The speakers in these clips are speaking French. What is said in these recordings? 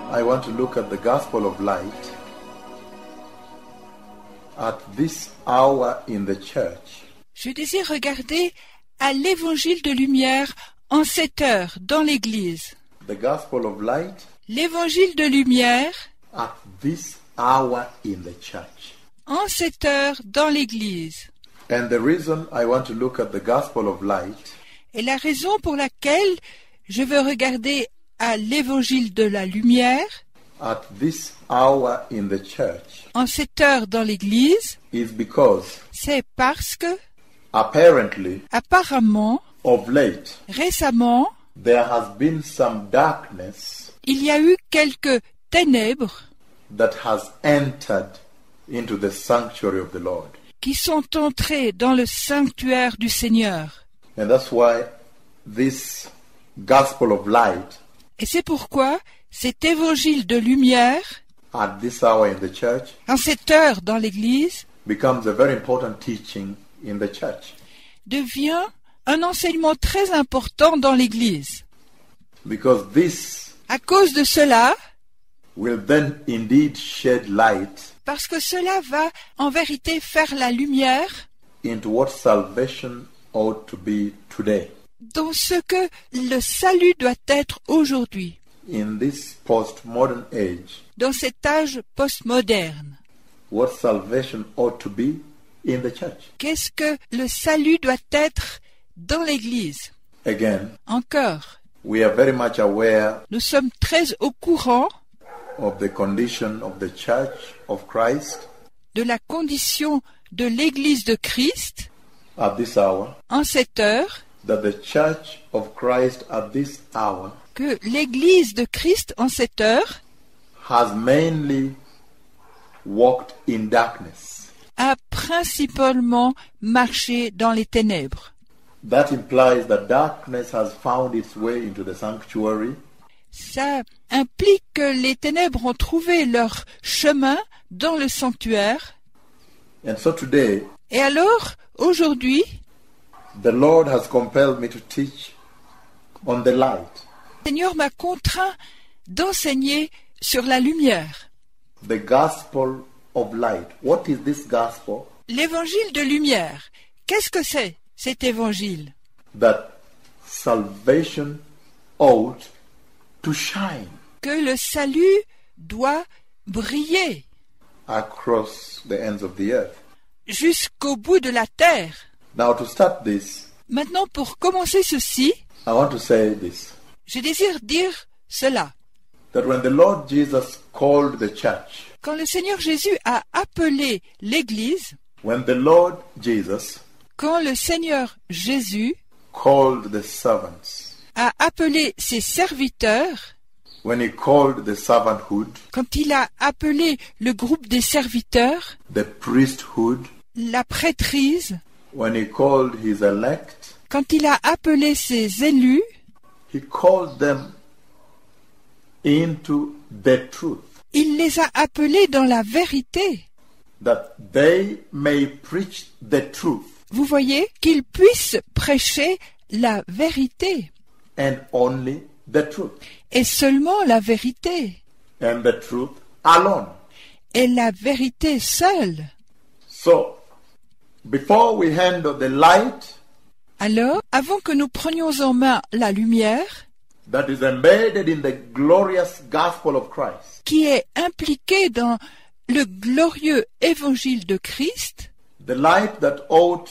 I want to look at the gospel of light at this hour in the church. Je désire regarder à l'évangile de lumière en cette heure dans l'Église. The gospel of light L'évangile de lumière at this hour in the church. en cette heure dans l'Église. And the reason I want to look at the gospel of light Et la raison pour laquelle je veux regarder à l'évangile de la lumière at this hour in the church en cette heure dans l'Église, is because c'est parce que, apparently apparemment, of late récemment, there has been some darkness il y a eu quelques ténèbres that has entered into the sanctuary of the Lord. qui sont entrées dans le sanctuaire du Seigneur. And that's why this gospel of light Et c'est pourquoi cet évangile de lumière, at this hour in the church en cette heure dans l'Église, becomes a very important teaching in the church. devient un enseignement très important dans l'Église. Because this À cause de cela, will then indeed shed light parce que cela va en vérité faire la lumière into what salvation ought to be today. dans ce que le salut doit être aujourd'hui, In this postmodern age, dans cet âge postmoderne. what salvation ought to be in the church. Qu'est-ce que le salut doit être dans l'Église? Again, Encore, we are very much aware nous sommes très au courant of the condition of the church of Christ de la condition de l'Église de Christ at this hour, en cette heure, that the church of Christ at this hour que l'Église de Christ en cette heure has mainly walked in darkness. a principalement marché dans les ténèbres. That implies that darkness has found its way into the sanctuary, Ça implique que les ténèbres ont trouvé leur chemin dans le sanctuaire. and so today Et alors, aujourd'hui, the Lord has compelled me to teach on the light, le Seigneur m'a contraint d'enseigner sur la lumière. the gospel of light. What is this gospel? L'évangile de lumière. Qu'est-ce que c'est, cet évangile? That salvation ought to shine Que le salut doit briller across the ends of the earth. jusqu'au bout de la terre. Now, to start this, Maintenant, pour commencer ceci, I want to say this, je désire dire cela. that when the Lord Jesus called the church, Quand le Seigneur Jésus a appelé l'Église, when the Lord Jesus quand le Seigneur Jésus called the servants, a appelé ses serviteurs, when he called the servanthood, quand il a appelé le groupe des serviteurs, the priesthood, la prêtrise, when he called his elect, quand il a appelé ses élus, he called them into the truth, il les a appelés dans la vérité. that they may preach the truth, Vous voyez, qu'ils puissent prêcher la vérité, and only the truth, et seulement la vérité, and the truth alone. et la vérité seule. So, before we handle the light Alors, avant que nous prenions en main la lumière, that is embedded in the glorious gospel of Christ, qui est impliquée dans le glorieux évangile de Christ, the light that ought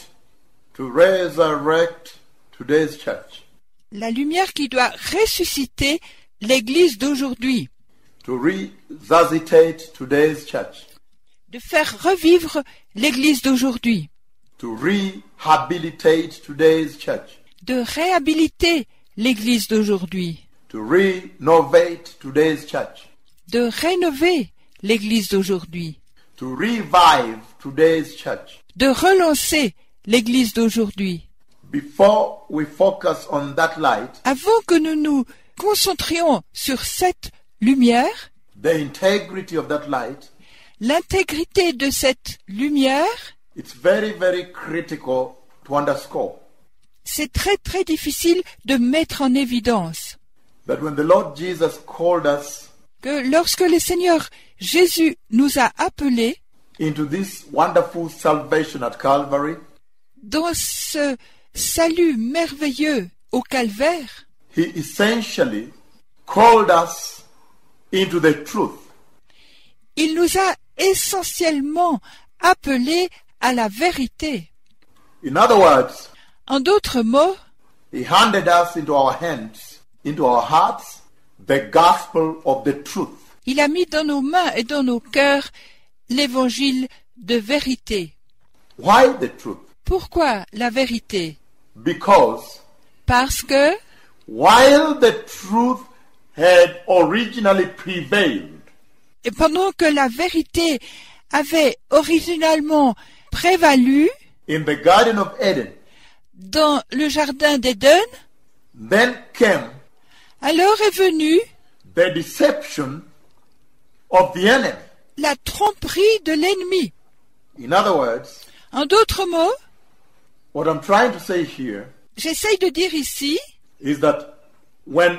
to resurrect today's church, la lumière qui doit ressusciter l'Église d'aujourd'hui, to resuscitate today's church, de faire revivre l'Église d'aujourd'hui, to rehabilitate today's church, de réhabiliter l'Église d'aujourd'hui, to renovate today's church, de rénover l'Église d'aujourd'hui, to revive today's church. de relancer l'Église d'aujourd'hui. Before we focus on that light, Avant que nous nous concentrions sur cette lumière, the integrity of that light, l'intégrité de cette lumière, it's very, very critical to underscore c'est très très difficile de mettre en évidence that when the Lord Jesus called us que lorsque le Seigneur Jésus nous a appelés into this wonderful salvation at Calvary, dans ce salut merveilleux au calvaire, he essentially called us into the truth. il nous a essentiellement appelés à la vérité. In other words, En d'autres mots, he handed us into our hands, into our hearts, the gospel of the truth. il a mis dans nos mains et dans nos cœurs l'évangile de vérité. Why the truth? Pourquoi la vérité? Because Parce que, while the truth had originally prevailed, et pendant que la vérité avait originalement prévalu in the Garden of Eden, dans le jardin d'Éden, then came alors est venue the deception of the enemy. la tromperie de l'ennemi. In other words, En d'autres mots, what I'm trying to say here j'essaye de dire ici is that when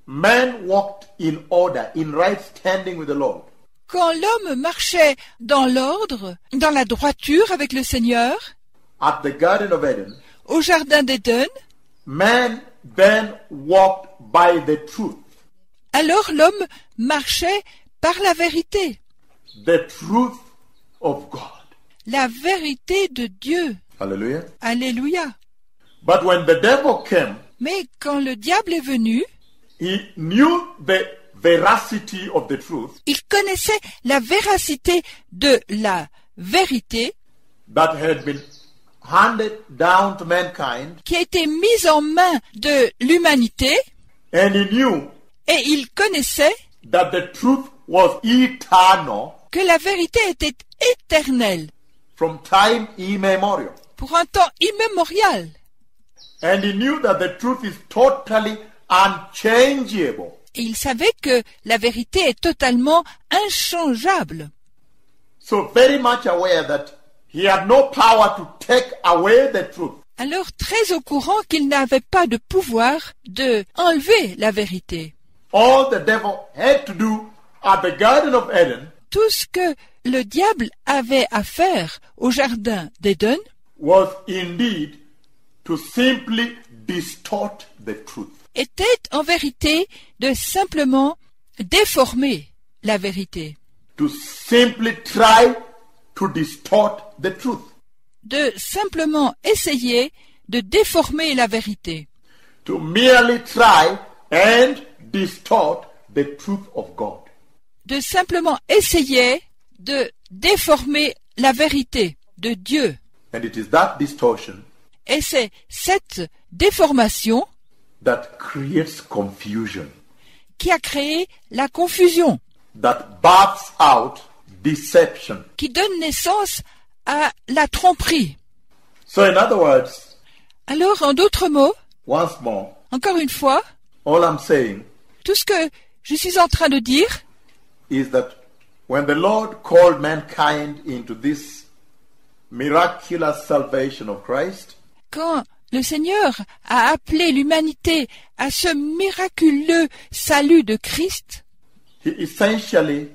man walked in order, in right standing with the Lord, quand l'homme marchait dans l'ordre, dans la droiture avec le Seigneur, at the Garden of Eden, au jardin d'Éden, man then walked by the truth, alors l'homme marchait par la vérité, the truth of God. la vérité de Dieu. Hallelujah. Alléluia. But when the devil came, Mais quand le diable est venu, he knew the veracity of the truth il connaissait la véracité de la vérité that had been handed down to mankind, qui a été mise en main de l'humanité, and he knew et il connaissait that the truth was eternal que la vérité était éternelle from time immemorial. pour un temps immémorial. And he knew that the truth is totally unchangeable. Et il savait que la vérité est totalement inchangeable. So very much aware that he had no power to take away the truth. Alors très au courant qu'il n'avait pas de pouvoir de enlever la vérité. All the devil had to do at the Garden of Eden Tout ce que le diable avait à faire au jardin d'Éden, was indeed to simply distort the truth. était en vérité de simplement déformer la vérité, To simply try to distort the truth. de simplement essayer de déformer la vérité, To merely try and distort the truth of God. de simplement essayer de déformer la vérité de Dieu. And it is that distortion Et c'est cette déformation that creates confusion, qui a créé la confusion, that births out deception. qui donne naissance à la tromperie. So in other words, Alors, en d'autres mots, once more, encore une fois, all I'm saying tout ce que je suis en train de dire, is that when the Lord called mankind into this miraculous salvation of Christ, quand le Seigneur a appelé l'humanité à ce miraculeux salut de Christ, he essentially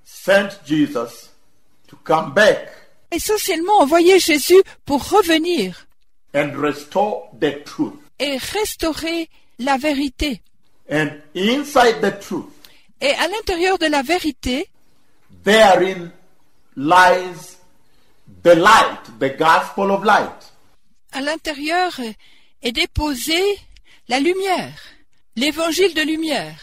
sent Jesus to come back essentiellement envoyé Jésus pour revenir and restore the truth. et restaurer la vérité. And inside the truth, Et à l'intérieur de la vérité, therein lies the light, the gospel of light. à l'intérieur est déposée la lumière, l'évangile de lumière.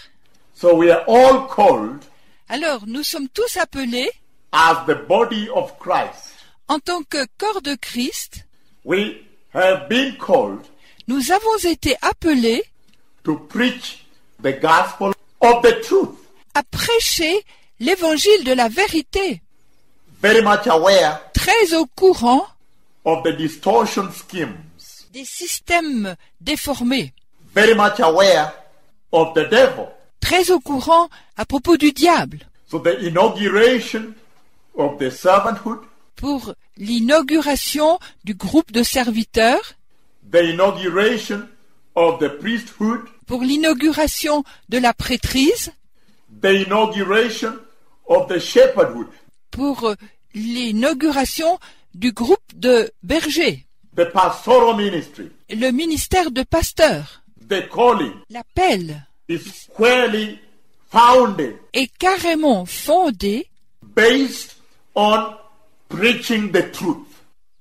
So we are all called Alors, nous sommes tous appelés, as the body of Christ. en tant que corps de Christ, We have been called nous avons été appelés to preach the gospel of the truth. à prêcher l'évangile de la vérité, Very much aware très au courant of the distortion schemes. des systèmes déformés, Very much aware of the devil. très au courant à propos du diable, So the inauguration of the servanthood, pour l'inauguration du groupe de serviteurs, the inauguration of the priesthood, pour l'inauguration de la prêtrise, the inauguration of the shepherdhood, pour l'inauguration du groupe de bergers, the pastoral ministry, le ministère de pasteur. the calling L'appel is squarely founded est carrément fondé, based on preaching the truth.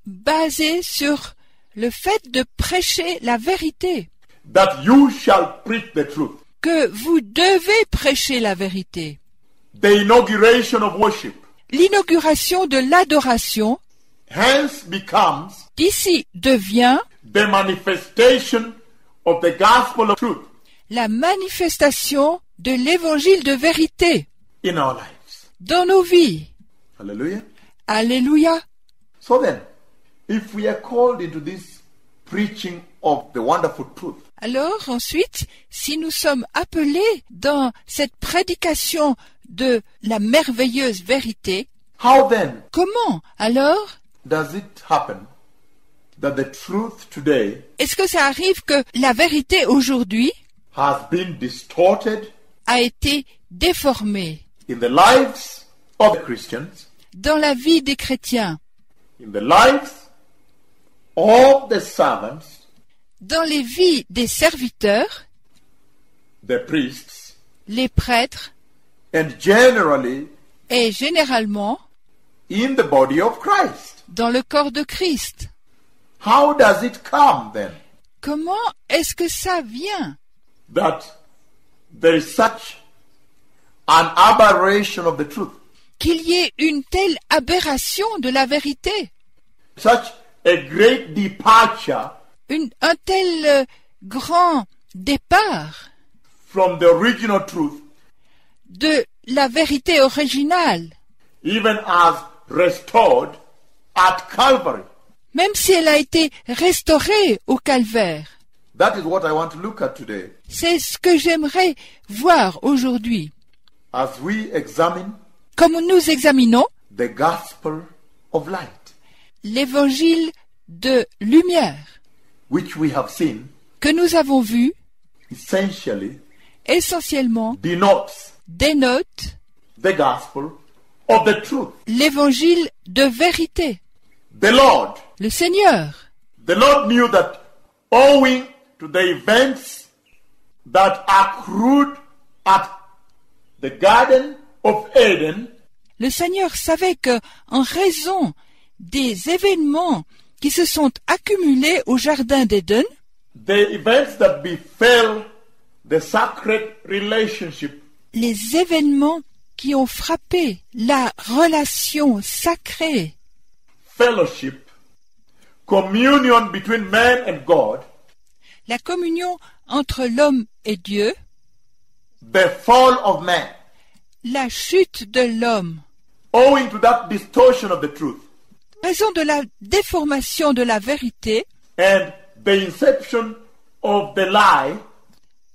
basé sur le fait de prêcher la vérité, That you shall preach the truth. que vous devez prêcher la vérité. The inauguration of worship L'inauguration de l'adoration, hence becomes d'ici, devient the manifestation of the gospel of truth la manifestation de l'évangile de vérité in our lives. dans nos vies. Hallelujah. Alléluia. So then, if we are called into this preaching of the wonderful truth, Alors ensuite, si nous sommes appelés dans cette prédication de la merveilleuse vérité, how then comment alors does it happen that the truth today est-ce que ça arrive que la vérité aujourd'hui has been distorted a été déformée in the lives of the Christians, dans la vie des chrétiens, in the lives of the servants, dans les vies des serviteurs, the priests, les prêtres and generally et généralement in the body of Christ? dans le corps de Christ? How does it come then Comment est-ce que ça vient that there is such an aberration of the truth, qu'il y ait une telle aberration de la vérité, such a great departure un tel grand départ from the original truth, de la vérité originale, even as restored at Calvary? même si elle a été restaurée au calvaire? That is what I want to look at today C'est ce que j'aimerais voir aujourd'hui, as we examine comme nous examinons the gospel of light, l'évangile de lumière which we have seen que nous avons vu essentially essentiellement denotes dénote the gospel of the truth. l'évangile de vérité. The Lord The Lord knew that owing to the events that accrued at the Garden of Eden, le Seigneur savait que, en raison des événements qui se sont accumulés au jardin d'Éden, the events that befell the sacred relationship les événements qui ont frappé la relation sacrée, fellowship, communion between man and God, la communion entre l'homme et Dieu, the fall of man, la chute de l'homme, owing to that distortion of the truth, raison de la déformation de la vérité and the inception of the lie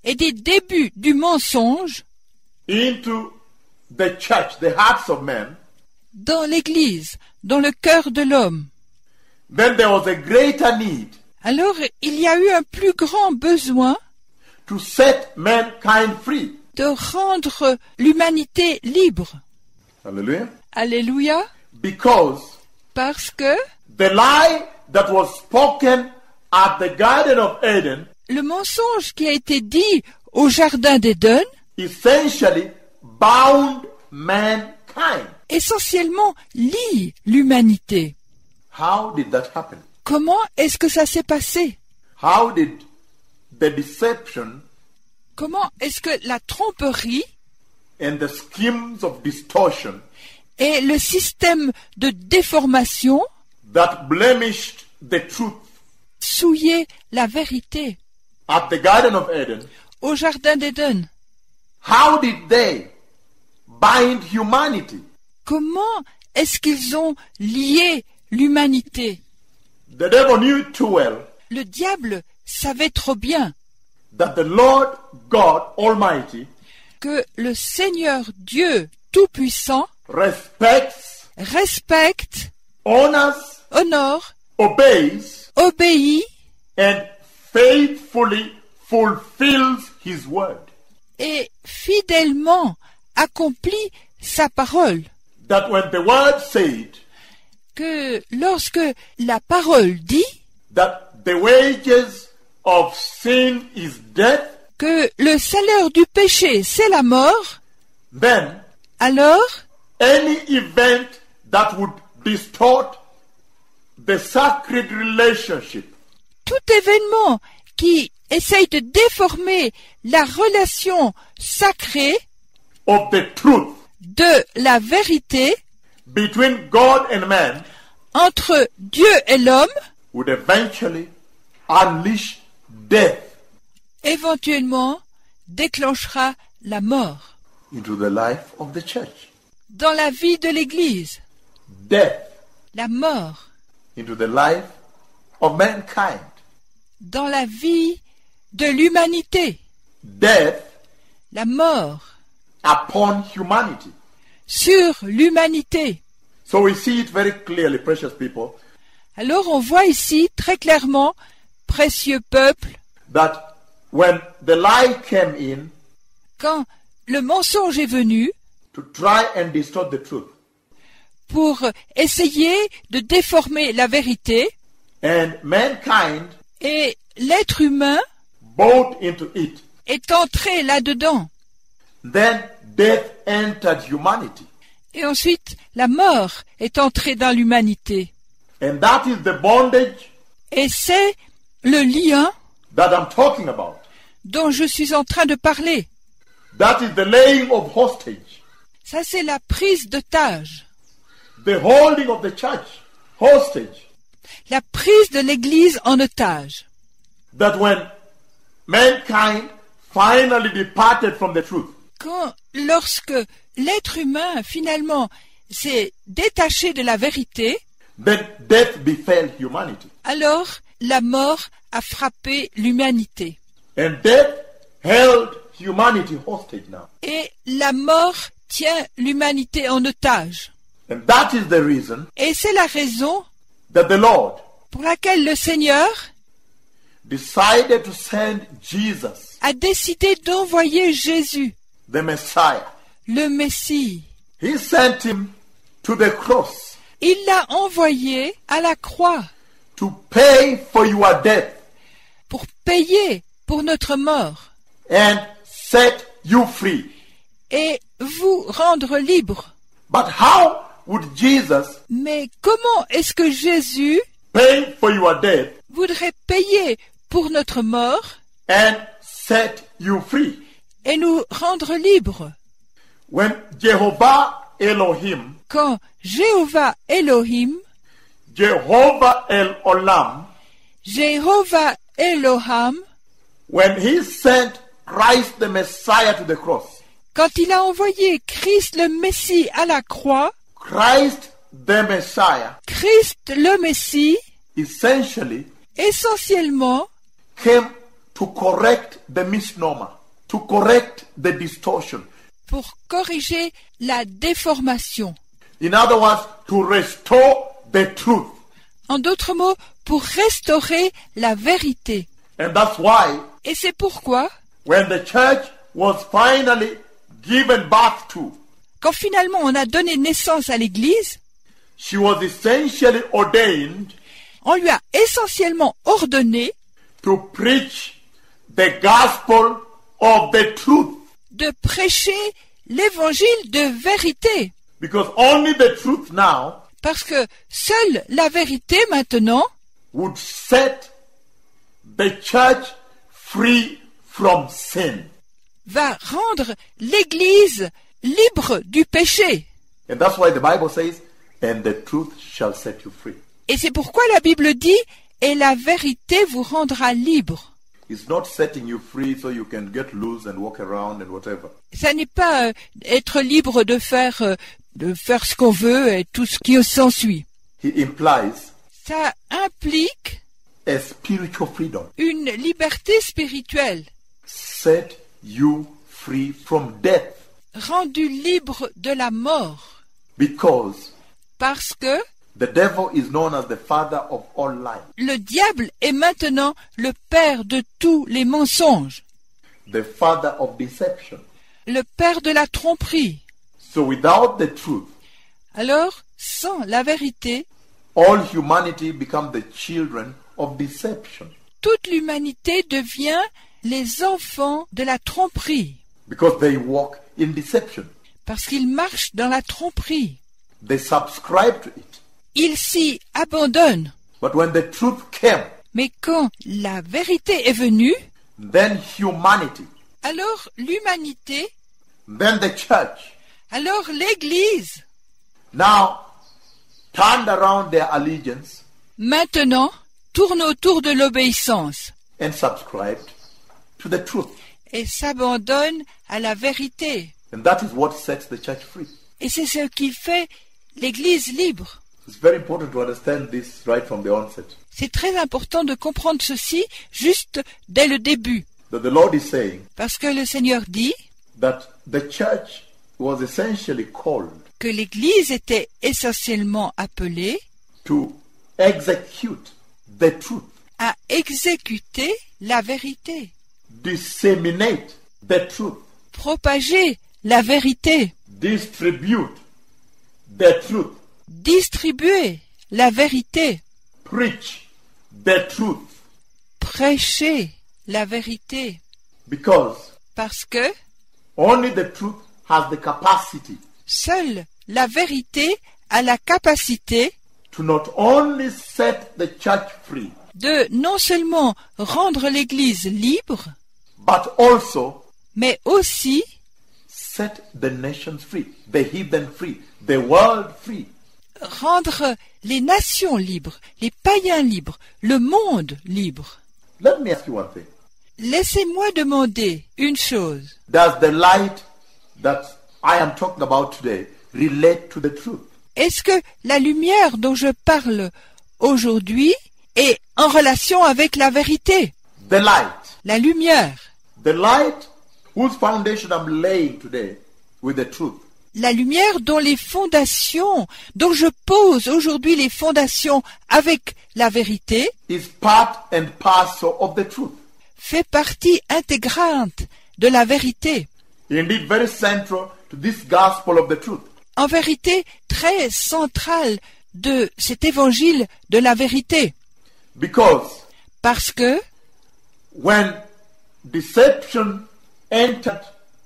et des débuts du mensonge into the church, the hearts of men, dans l'Église, dans le cœur de l'homme. then there was a greater need Alors il y a eu un plus grand besoin to set mankind free. de rendre l'humanité libre. Hallelujah. Alléluia. Because Parce que the lie that was spoken at the Garden of Eden le mensonge qui a été dit au jardin d'Éden essentially bound mankind. essentiellement lie l'humanité. How did that happen? Comment est-ce que ça s'est passé? How did the deception Comment est-ce que la tromperie and the schemes of distortion et le système de déformation that blemished the truth souillaient la vérité at the Garden of Eden, au jardin d'Éden? how did they bind humanity? Comment est-ce qu'ils ont lié l'humanité? The devil knew too well Le diable savait trop bien that the Lord God Almighty que le Seigneur Dieu Tout-Puissant respects, respecte, honors, honore, obeys, obéit and faithfully fulfills his word. et fidèlement accomplit sa parole. That when the word said Que lorsque la parole dit that the wages of sin is death, que le salaire du péché c'est la mort, then alors any event that would distort the sacred relationship tout événement qui essaye de déformer la relation sacrée of the truth de la vérité between God and man entre Dieu et l'homme, would eventually unleash death éventuellement déclenchera la mort into the life of the church. dans la vie de l'Église, Death la mort into the life of mankind. dans la vie de l'humanité, Death la mort upon humanity. sur l'humanité. So we see it very clearly, precious people, Alors on voit ici très clairement, précieux peuple, that when the lie came in quand le mensonge est venu to try and distort the truth, pour essayer de déformer la vérité, and mankind et l'être humain bought into it, est entré là-dedans. then death entered humanity. Et ensuite, la mort est entrée dans l'humanité. And that is the bondage Et c'est le lien that I'm talking about. dont je suis en train de parler. That is the laying of hostage, Ça, c'est la prise d'otage, the holding of the church hostage. la prise de l'Église en otage. That when mankind finally departed from the truth, Lorsque l'être humain, finalement, s'est détaché de la vérité, then death befell humanity. alors la mort a frappé l'humanité. And death held humanity hostage now. Et la mort tient l'humanité en otage. And that is the reason Et c'est la raison that the Lord pour laquelle le Seigneur decided to send Jesus, a décidé d'envoyer Jésus, the Messiah. le Messie. He sent him to the cross Il l'a envoyé à la croix to pay for your death pour payer pour notre mort and set you free. et vous rendre libre. But how would Jesus Mais comment est-ce que Jésus pay for your death voudrait payer pour notre mort and set you free? et nous rendre libres When Jehovah Elohim, quand Jéhovah Elohim, Jehovah El Olam, Jéhovah Elohim, when he sent Christ the Messiah to the cross, quand il a envoyé Christ le Messie à la croix, Christ the Messiah Christ le Messie, essentially essentiellement, came to correct the misnomer, to correct the distortion. pour corriger la déformation. In other words, to restore the truth. En d'autres mots, pour restaurer la vérité. And that's why Et c'est pourquoi, when the church was finally given birth to, quand finalement on a donné naissance à l'Église, she was essentially ordained on lui a essentiellement ordonné to preach the gospel of the truth. de prêcher l'évangile de vérité. Because only the truth now Parce que seule la vérité maintenant would set the church free from sin. va rendre l'Église libre du péché. And that's why the Bible says, and the truth shall set you free. Et c'est pourquoi la Bible dit « Et la vérité vous rendra libre ». It's not setting you free so you can get loose and walk around and whatever. Ça n'est pas être libre de faire ce qu'on veut et tout ce qui s'ensuit. He implies Ça implique a spiritual freedom. une liberté spirituelle, Set you free from death. rendue libre de la mort. Because Parce que the devil is known as the father of all lies. le diable est maintenant le père de tous les mensonges, The father of deception. le père de la tromperie. So without the truth, Alors, sans la vérité, all humanity become the children of deception. toute l'humanité devient les enfants de la tromperie, Because they walk in deception. parce qu'ils marchent dans la tromperie. They subscribe to it. Ils s'y abandonnent. But when the truth came, Mais quand la vérité est venue, then humanity, alors l'humanité, then the church, alors l'Église, now turned around their allegiance maintenant tourne autour de l'obéissance and subscribed to the truth. et s'abandonne à la vérité. And that is what sets the church free. Et c'est ce qui fait l'Église libre. It's very important to understand this right from the onset. C'est très important de comprendre ceci juste dès le début, That the Lord is saying parce que le Seigneur dit that the church was essentially called que l'Église était essentiellement appelée to execute the truth, à exécuter la vérité, disseminate the truth, propager la vérité, distribute the truth, distribuer la vérité, preach the truth. prêcher la vérité, Because parce que only the truth has the capacity seule la vérité a la capacité to not only set the church free, de non seulement rendre l'Église libre, but also mais aussi set the nations free, the heathen free, the world free. rendre les nations libres, les païens libres, le monde libre. Let me ask you one thing. Laissez-moi demander une chose. Does the light that I am talking about today relate to the truth? Est-ce que la lumière dont je parle aujourd'hui est en relation avec la vérité? The light whose foundation I'm laying today with the truth. La lumière dont les fondations, dont je pose aujourd'hui les fondations avec la vérité, Is part and parcel of the truth. fait partie intégrante de la vérité. Indeed, very central to this gospel of the truth. En vérité, très centrale de cet évangile de la vérité. Because Parce que when deception entered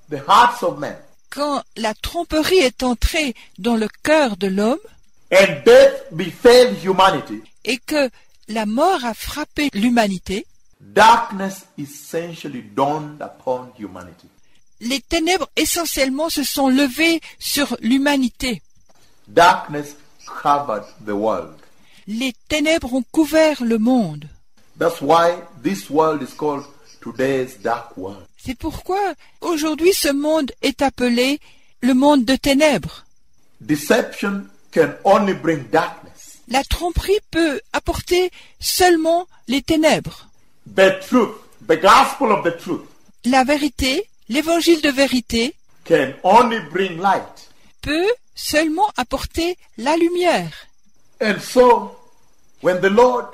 the hearts of men quand la tromperie est entrée dans le cœur de l'homme and death befell humanity, et que la mort a frappé l'humanité, darkness essentially dawned upon humanity. les ténèbres essentiellement se sont levées sur l'humanité. Darkness covered the world. Les ténèbres ont couvert le monde. That's why this world is called today's dark world. C'est pourquoi aujourd'hui ce monde est appelé le monde de ténèbres. Deception can only bring darkness. La tromperie peut apporter seulement les ténèbres. The truth, the gospel of the truth, La vérité, l'évangile de vérité, can only bring light. peut seulement apporter la lumière. And so, when the Lord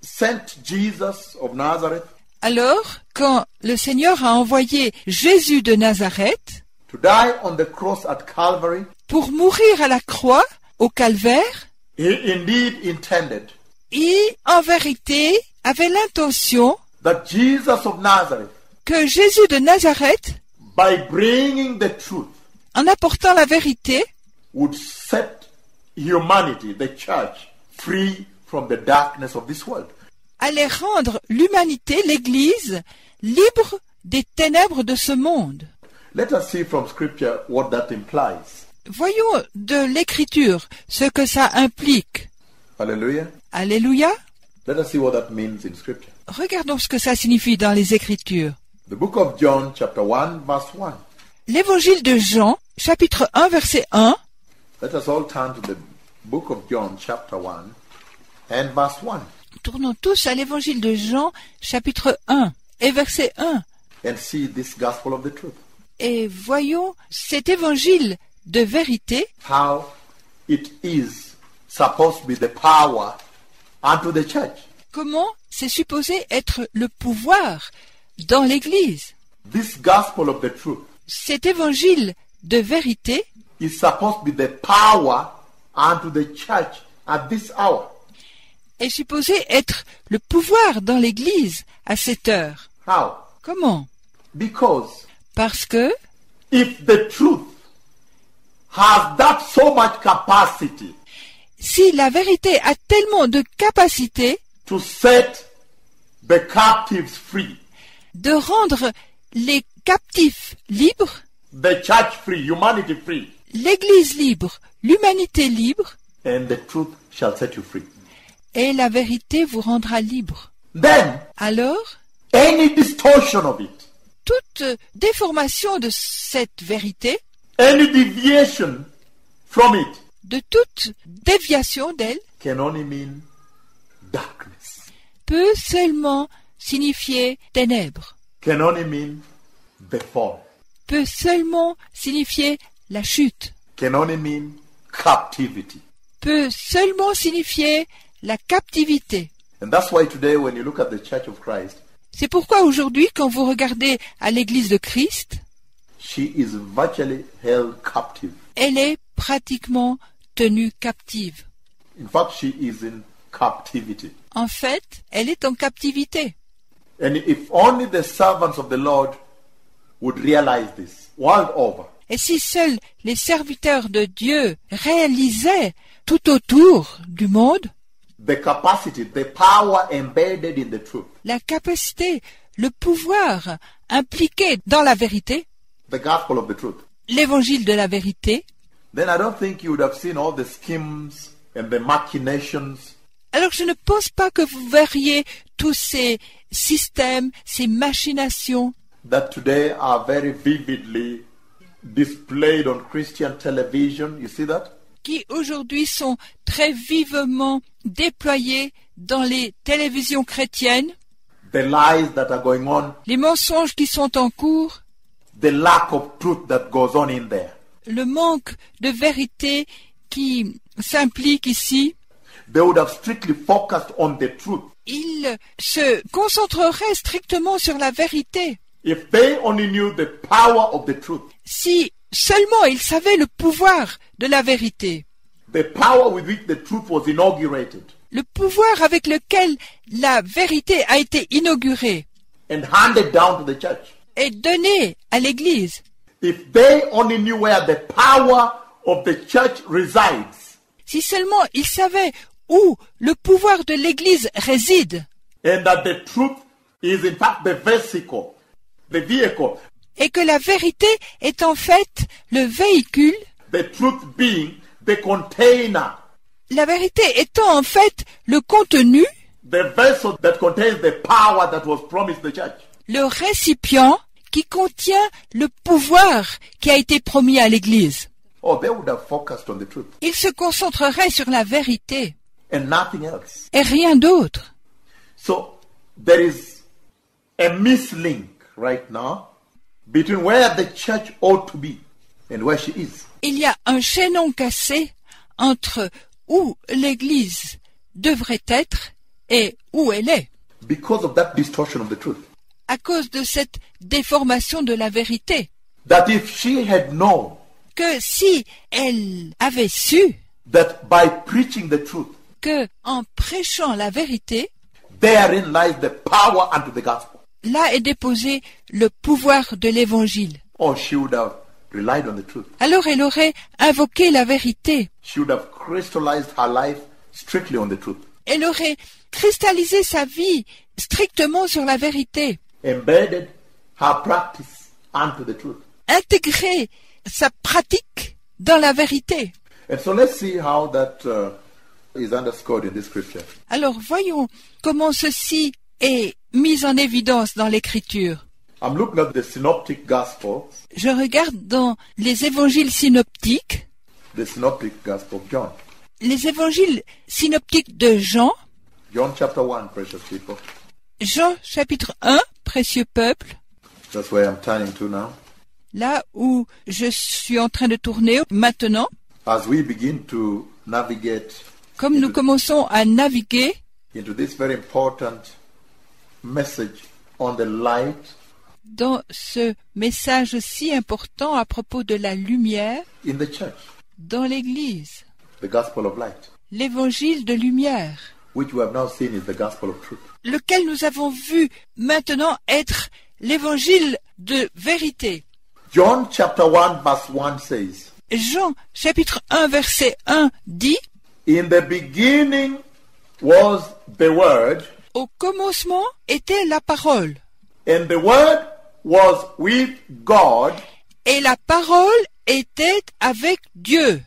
sent Jesus of Nazareth Alors, quand le Seigneur a envoyé Jésus de Nazareth to die on the cross at Calvary, pour mourir à la croix, au calvaire, he indeed intended il, en vérité, avait l'intention that Jesus of Nazareth, que Jésus de Nazareth, by bringing the truth, en apportant la vérité, would set humanity, the church, free from the darkness of this world. allait rendre l'humanité, l'Église, libre des ténèbres de ce monde. Let us see from Scripture what that implies. Voyons de l'Écriture ce que ça implique. Hallelujah. Alléluia. Let us see what that means in Scripture. Regardons ce que ça signifie dans les Écritures. The book of John, chapter 1, verse 1. L'évangile de Jean, chapitre 1, verset 1. Let us all turn to the book of John, chapter 1, and verse 1, Tournons tous à l'évangile de Jean, chapitre 1 et verset 1. and see this gospel of the truth. Et voyons cet évangile de vérité, How it is supposed to be the power unto the church. comment c'est supposé être le pouvoir dans l'Église. This gospel of the truth cet évangile de vérité is supposed to be the power unto the church at this hour. est supposé être le pouvoir dans l'Église à cette heure. How? Comment? Because Parce que if the truth has that so much capacity si la vérité a tellement de capacité to set the captives free, de rendre les captifs libres, the church free, humanity free, l'Église libre, l'humanité libre, and the truth shall set you free, et la vérité vous rendra libre. then Alors, any distortion of it, toute déformation de cette vérité, any deviation from it, de toute déviation d'elle, can only mean darkness, peut seulement signifier ténèbres, can only mean the fall, peut seulement signifier la chute, can only mean captivity. peut seulement signifier la captivité. And that's why today when you look at the Church of Christ, C'est pourquoi aujourd'hui, quand vous regardez à l'Église de Christ, she is virtually held captive. elle est pratiquement tenue captive. In fact, she is in captivity. En fait, elle est en captivité. And if only the servants of the Lord would realize this, world over, Et si seuls les serviteurs de Dieu réalisaient tout autour du monde the capacity, the power embedded in the truth, la capacité, le pouvoir impliqué dans la vérité, the gospel of the truth, l'évangile de la vérité, then I don't think you would have seen all the schemes and the machinations alors je ne pense pas que vous verriez tous ces systèmes, ces machinations that today are very vividly displayed on Christian television. You see that? qui aujourd'hui sont très vivement déployés dans les télévisions chrétiennes, The lies that are going on, les mensonges qui sont en cours, the lack of truth that goes on in there. le manque de vérité qui s'implique ici. They would have strictly focused on the truth. Ils se concentreraient strictement sur la vérité. If they only knew the power of the truth, Si seulement ils savaient le pouvoir de la vérité, the power with which the truth was inaugurated le pouvoir avec lequel la vérité a été inaugurée and handed down to the church, et donnée à l'Église, if they only knew where the power of the church resides, si seulement ils savaient où le pouvoir de l'Église réside, and that the truth is in fact the vehicle, et que la vérité est en fait le véhicule, the truth being the container, la vérité étant en fait le contenu, the vessel that contains the power that was promised the church, le récipient qui contient le pouvoir qui a été promis à l'Église. oh, they would have focused on the truth Ils se concentreraient sur la vérité and nothing else. et rien d'autre. So there is a mislink right now between where the church ought to be and where she is. Il y a un chaînon cassé entre où l'Église devrait être et où elle est, Because of that distortion of the truth. à cause de cette déformation de la vérité. That if she had known Que si elle avait su that by preaching the truth, que en prêchant la vérité, therein lies the power unto the gospel, là est déposé le pouvoir de l'Évangile. or she would have relied on the truth. Alors elle aurait invoqué la vérité. She would have crystallized her life strictly on the truth, Elle aurait cristallisé sa vie strictement sur la vérité, embedded her practice unto the truth. intégré sa pratique dans la vérité. And so let's see how that is underscored in this scripture. Alors voyons comment ceci est mis en évidence dans l'Écriture. I'm looking at the synoptic gospel, Je regarde dans les évangiles synoptiques, the synoptic gospel of John. les évangiles synoptiques de Jean, John chapter 1, precious people. Jean chapitre 1, précieux peuple, That's where I'm turning to now. là où je suis en train de tourner maintenant, As we begin to navigate comme nous commençons à naviguer into this very important message on the light dans ce message si important à propos de la lumière in the church, dans l'Église, the gospel of light, l'évangile de lumière, which we have now seen is the gospel of truth. lequel nous avons vu maintenant être l'évangile de vérité. John chapter 1 verse 1 says, Jean chapitre 1 verset 1 dit: in the beginning was the Word, au commencement était la parole, and the Word was with God, et la parole était avec Dieu,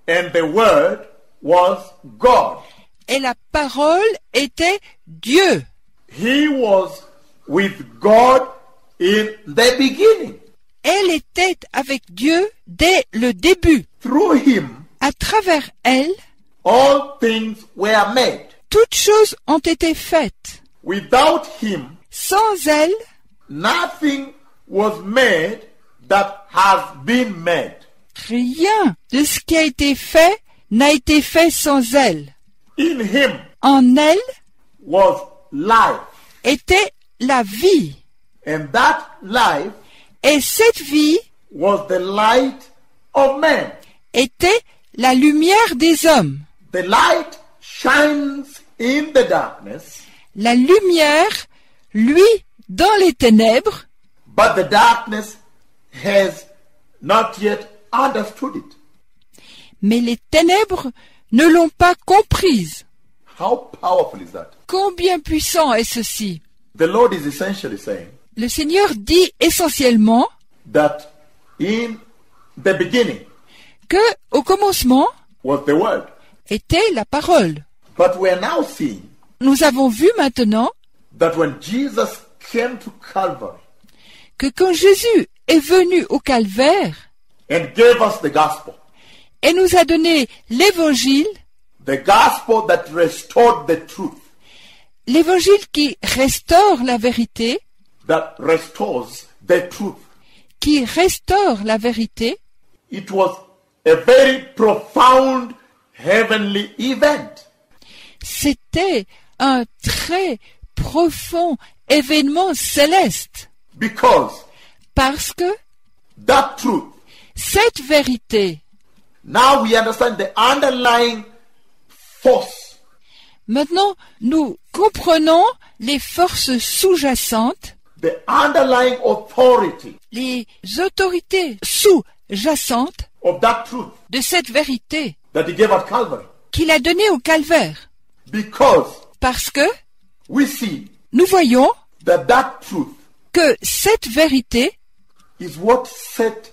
and the Word was God. et la parole était Dieu. He was with God in the beginning. Elle était avec Dieu dès le début. Through him, À travers elle, all things were made. toutes choses ont été faites. Without him, Sans elle, nothing was made that has been made. rien de ce qui a été fait n'a été fait sans elle. In him En elle was life, était la vie, and that life et cette vie was the light of men. était la lumière des hommes. The light shines in the darkness, La lumière, lui, dans les ténèbres, but the darkness has not yet understood it. mais les ténèbres ne l'ont pas comprise. How powerful is that? Combien puissant est ceci? The Lord is essentially saying Le Seigneur dit essentiellement that in the beginning que, au commencement, was the Word. était la parole. But we are now seeing Nous avons vu maintenant that when Jesus came to Calvary que quand Jésus est venu au calvaire and gave us the gospel, et nous a donné l'évangile, the gospel that restored the truth, l'évangile qui restaure la vérité, that restores the truth, qui restaure la vérité, it was a very profound heavenly event. c'était un très profond événement céleste. Because Parce que that truth, cette vérité, now we understand the underlying force, maintenant nous comprenons les forces sous-jacentes, the underlying authority les autorités sous-jacentes of that truth de cette vérité that he gave at Calvary. qu'il a donnée au calvaire. Because Parce que we see nous voyons that truth que cette vérité, is what set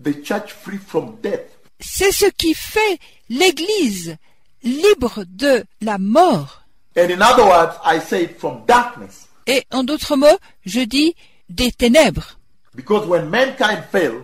the church free from death. c'est ce qui fait l'Église libre de la mort. And in other words, I say from darkness. Et en d'autres mots, je dis des ténèbres. Because when mankind fell,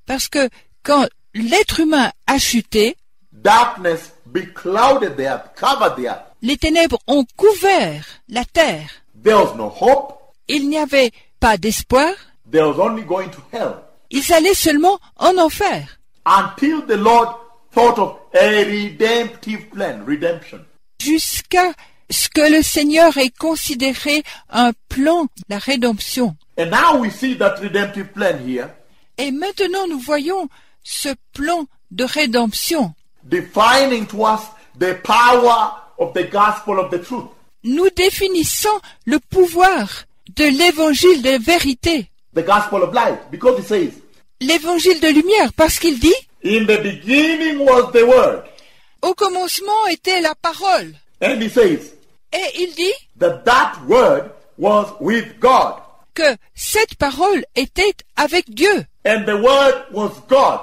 Parce que quand l'être humain a chuté, darkness beclouded the earth, covered the earth. les ténèbres ont couvert la terre. There was no hope. Il n'y avait pas d'espoir. There was only going to hell. Ils allaient seulement en enfer. Until the Lord thought of a redemptive plan, redemption. Jusqu'à ce que le Seigneur ait considéré un plan, la rédemption. And now we see that redemptive plan here, Et maintenant nous voyons ce plan de rédemption, defining to us the power of the gospel of the truth. nous définissant le pouvoir de l'évangile de vérité, The gospel of light. Because it says, l'évangile de lumière, parce qu'il dit, in the beginning was the word. au commencement était la parole. And he says Et il dit that word was with God. que cette parole était avec Dieu, And the word was God.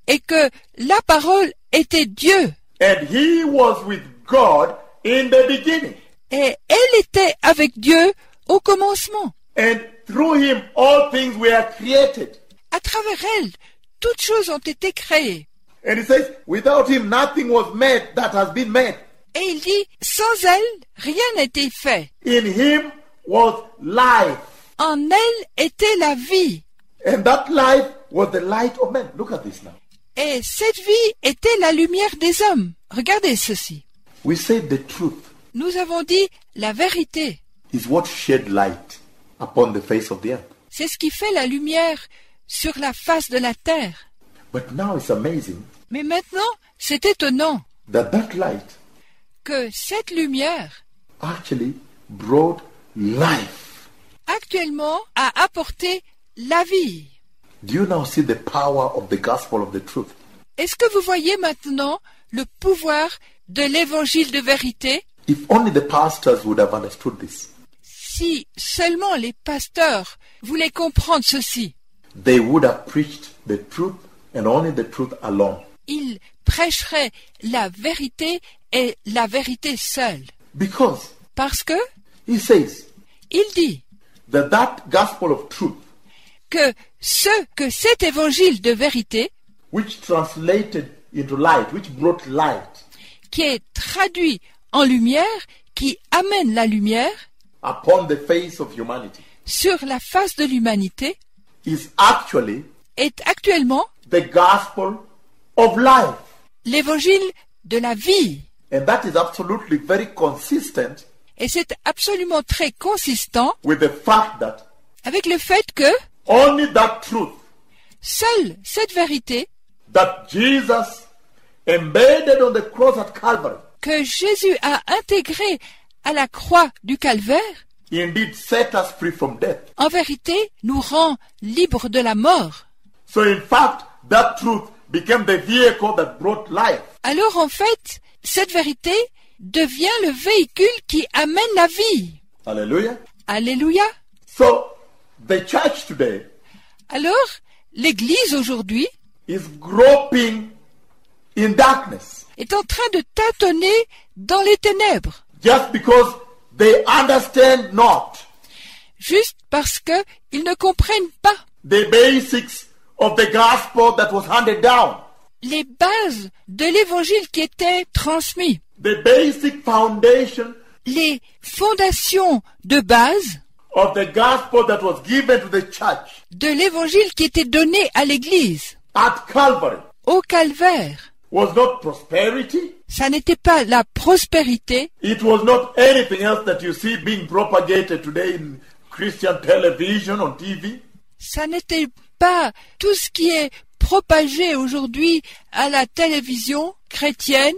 et que la parole était Dieu, And he was with God in the beginning. et elle était avec Dieu au commencement. And through him all things were created. À travers elle, toutes choses ont été créées. And it says, without him nothing was made that has been made. Et il dit, sans elle, rien n'a été fait. In him was life. En elle était la vie. And that life was the light of men. Look at this now. Et cette vie était la lumière des hommes. Regardez ceci. We said the truth Nous avons dit la vérité. is what shed light upon the face of the earth. C'est ce qui fait la lumière sur la face de la terre. But now it's amazing Mais maintenant, c'est étonnant that that light que cette lumière, actually brought life. actuellement, a apporté la vie. Do you now see the power of the gospel of the truth? Est-ce que vous voyez maintenant le pouvoir de l'évangile de vérité? If only the pastors would have understood this, Si seulement les pasteurs voulaient comprendre ceci, they would have preached the truth and only the truth alone. ils prêcheraient la vérité et la vérité seule. Because Parce que, he says il dit that that gospel of truth, que cet évangile de vérité, which translated into light, which brought light qui est traduit en lumière, qui amène la lumière upon the face of humanity, sur la face de l'humanité, is actually est actuellement the gospel of life. l'évangile de la vie. And that is absolutely very consistent Et c'est absolument très consistant with the fact that avec le fait que only that truth seule cette vérité that Jesus embedded on the cross at Calvary que Jésus a intégrée à la croix du calvaire, indeed set us free from death. en vérité, nous rend libres de la mort. So in fact, that truth became the vehicle that brought life. Alors en fait, cette vérité devient le véhicule qui amène la vie. Hallelujah. Alléluia. So the church today Alors, l'Église aujourd'hui is groping in darkness est en train de tâtonner dans les ténèbres, just because they understand not juste parce qu'ils ne comprennent pas the basics of the gospel that was handed down, les bases de l'évangile qui était transmis, the basic foundation les fondations de base of the gospel that was given to the church de l'évangile qui était donné à l'Église, at Calvary au calvaire. was not prosperity. Ça n'était pas la prospérité, It was not anything else that you see being propagated today in Christian television, on TV. ça n'était pas tout ce qui est propagé aujourd'hui à la télévision chrétienne.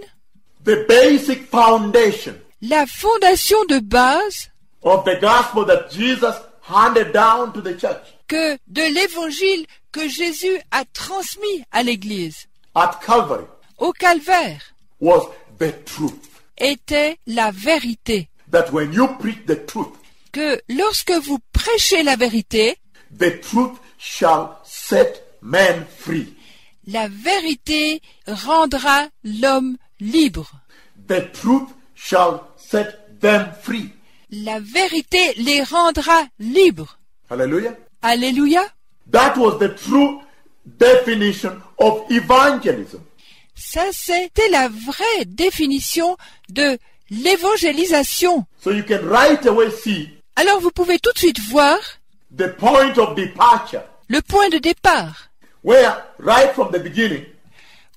The basic foundation La fondation de base of the gospel that Jesus handed down to the church que de l'évangile que Jésus a transmis à l'Église, at Calvary au calvaire, was the truth. était la vérité. That when you preach the truth, Que lorsque vous prêchez la vérité, the truth shall set men free. la vérité rendra l'homme libre. The truth shall set them free. La vérité les rendra libres. Hallelujah. Alléluia. That was the true definition of evangelism. Ça, c'était la vraie définition de l'évangélisation. So you can right away see Alors vous pouvez tout de suite voir the point of departure, le point de départ, where right from the beginning,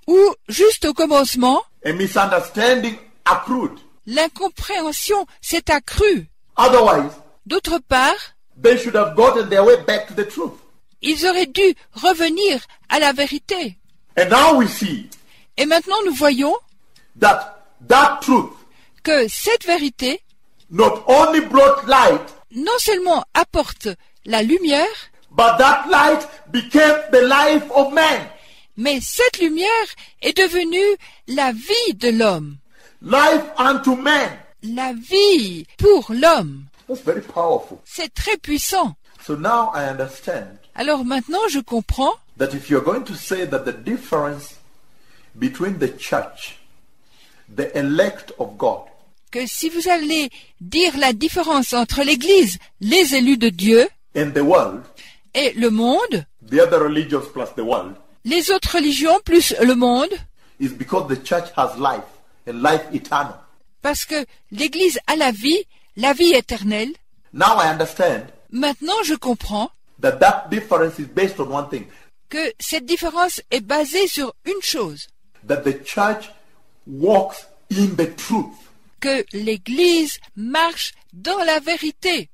où, juste au commencement, a misunderstanding accrued. l'incompréhension s'est accrue. Otherwise, D'autre part, they should have gotten their way back to the truth. ils auraient dû revenir à la vérité. And now we see Et maintenant nous voyons that that truth que cette vérité not only brought light, non seulement apporte la lumière, but that light became the life of man. mais cette lumière est devenue la vie de l'homme, Life unto man. la vie pour l'homme. That's very powerful. C'est très puissant. So now I understand Alors maintenant je comprends that if you're going to say that the difference between the church, the elect of God, que si vous allez dire la différence entre l'Église, les élus de Dieu, and the world, et le monde, the other religions plus the world, les autres religions plus le monde, is because the church has life and life eternal. parce que l'Église a la vie éternelle. Now I understand Maintenant je comprends that that difference is based on one thing, que cette différence est basée sur une chose, that the church walks in the truth. que l'Église marche dans la vérité.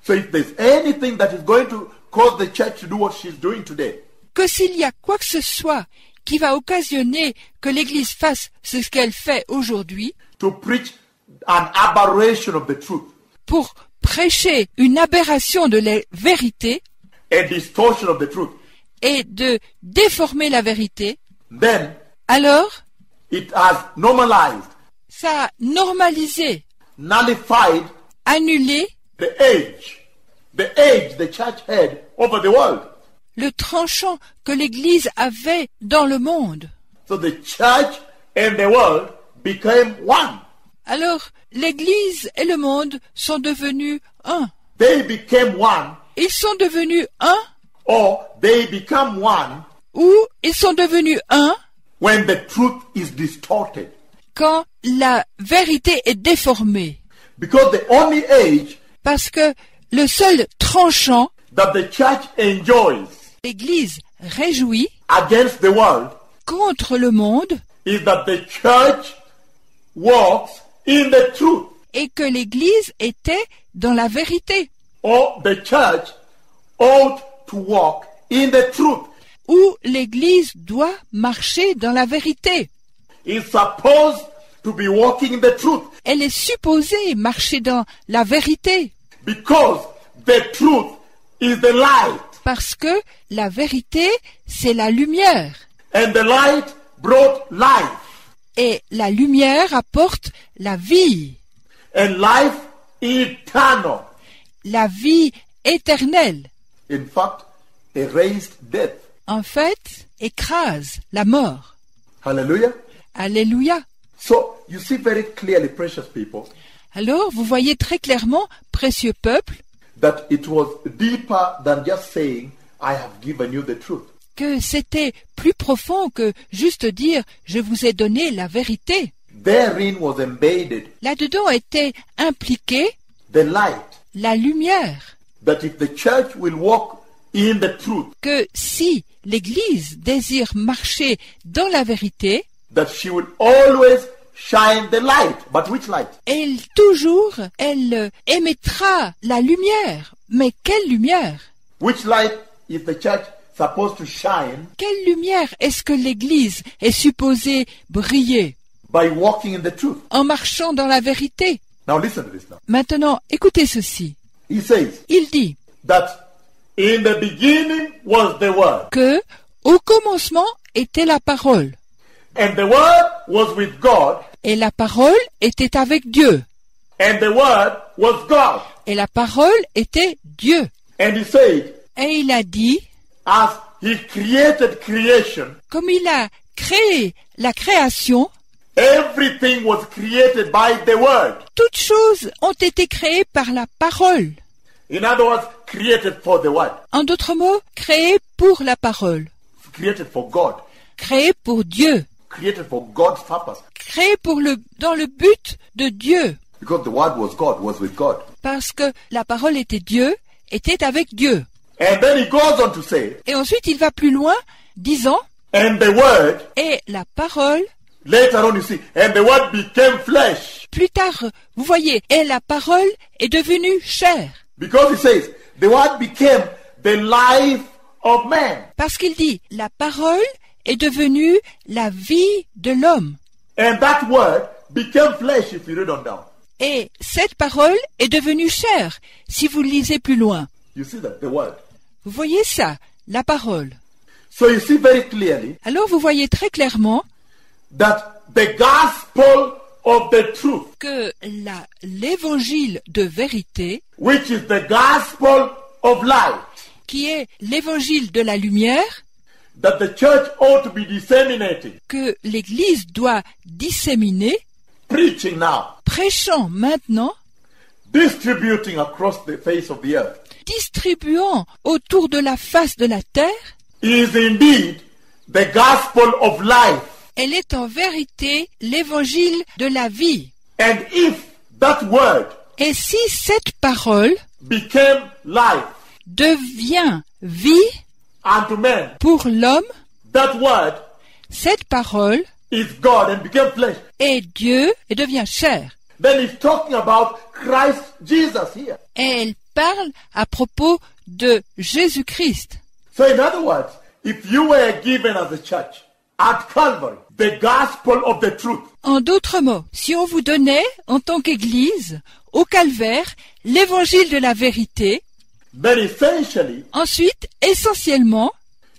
So if there's anything that is going to cause the church to do what she's doing today, que s'il y a quoi que ce soit qui va occasionner que l'Église fasse ce qu'elle fait aujourd'hui, to preach an aberration of the truth, pour prêcher une aberration de la vérité a distortion of the truth, et de déformer la vérité, then alors it has normalized, ça a normalisé, nullified annulé the age the church had over the world. le tranchant que l'Église avait dans le monde. So the church and the world became one. Alors, l'Église et le monde sont devenus un. They became one, Ils sont devenus un, or they become one ou ils sont devenus un when the truth is distorted. quand la vérité est déformée. Because the only age Parce que le seul tranchant, that the church enjoys l'Église réjouit against the world contre le monde is that the church walks in the truth, et que l'Église était dans la vérité, or the church ought to walk in the truth. où l'Église doit marcher dans la vérité. Is supposed to be walking in the truth Elle est supposée marcher dans la vérité, because the truth is the light, parce que la vérité, c'est la lumière. and the light brought life, Et la lumière apporte la vie, and life eternal. la vie éternelle. In fact, erased death. En fait, écrase la mort. Hallelujah. Alléluia. So you see very clearly, precious people, Alors, vous voyez très clairement, précieux peuple, that it was deeper than just saying, I have given you the truth. que c'était plus profond que juste dire « je vous ai donné la vérité ». Therein was embedded Là-dedans était impliquée the light, la lumière, that if the church will walk in the truth, que si l'Église désire marcher dans la vérité, that she will always shine the light. But which light? elle émettra la lumière. Mais quelle lumière? Which light is the church supposed to shine? Quelle lumière est-ce que l'Église est supposée briller? By walking in the truth. En marchant dans la vérité. Now listen to this now. Maintenant, écoutez ceci. He says Il dit that in the beginning was the Word, que au commencement était la parole, and the Word was with God, et la parole était avec Dieu, and the Word was God. et la parole était Dieu. And he said, Et il a dit, as he created creation, comme il a créé la création, everything was created by the Word. toutes choses ont été créées par la parole. In other words, created for the Word, En d'autres mots, créées pour la parole, created for God, créées pour Dieu, created for God's purpose. créées dans le but de Dieu, Because the Word was God, was with God. parce que la parole était Dieu, était avec Dieu. And then he goes on to say, Et ensuite, il va plus loin, disant, and the Word, et la parole, later on you see, and the Word became flesh. plus tard, vous voyez, et la parole est devenue chair. Because he says, the Word became the life of man. Parce qu'il dit, la parole est devenue la vie de l'homme. And that Word became flesh, if you read on down. Et cette parole est devenue chair, si vous lisez plus loin. You see that, the Word. Vous voyez ça, la parole. So you see very clearly Alors vous voyez très clairement that the gospel of the truth, que l'évangile de vérité, which is the gospel of light, qui est l'évangile de la lumière, that the church ought to be disseminating, que l'Église doit disséminer, preaching now, prêchant maintenant, distributing across the face of the earth, distribuant autour de la face de la terre, is indeed the gospel of life. elle est en vérité l'évangile de la vie. And if that word Et si cette parole became life devient vie unto men, pour l'homme, that word cette parole is God and became flesh, est Dieu et devient chair. then he's talking about Christ Jesus here. Et elle parle à propos de Jésus-Christ. So in other words, if you were given as a church at Calvary the gospel of the truth, En d'autres mots, si on vous donnait, en tant qu'Église, au Calvaire, l'évangile de la vérité, then essentially ensuite, essentiellement,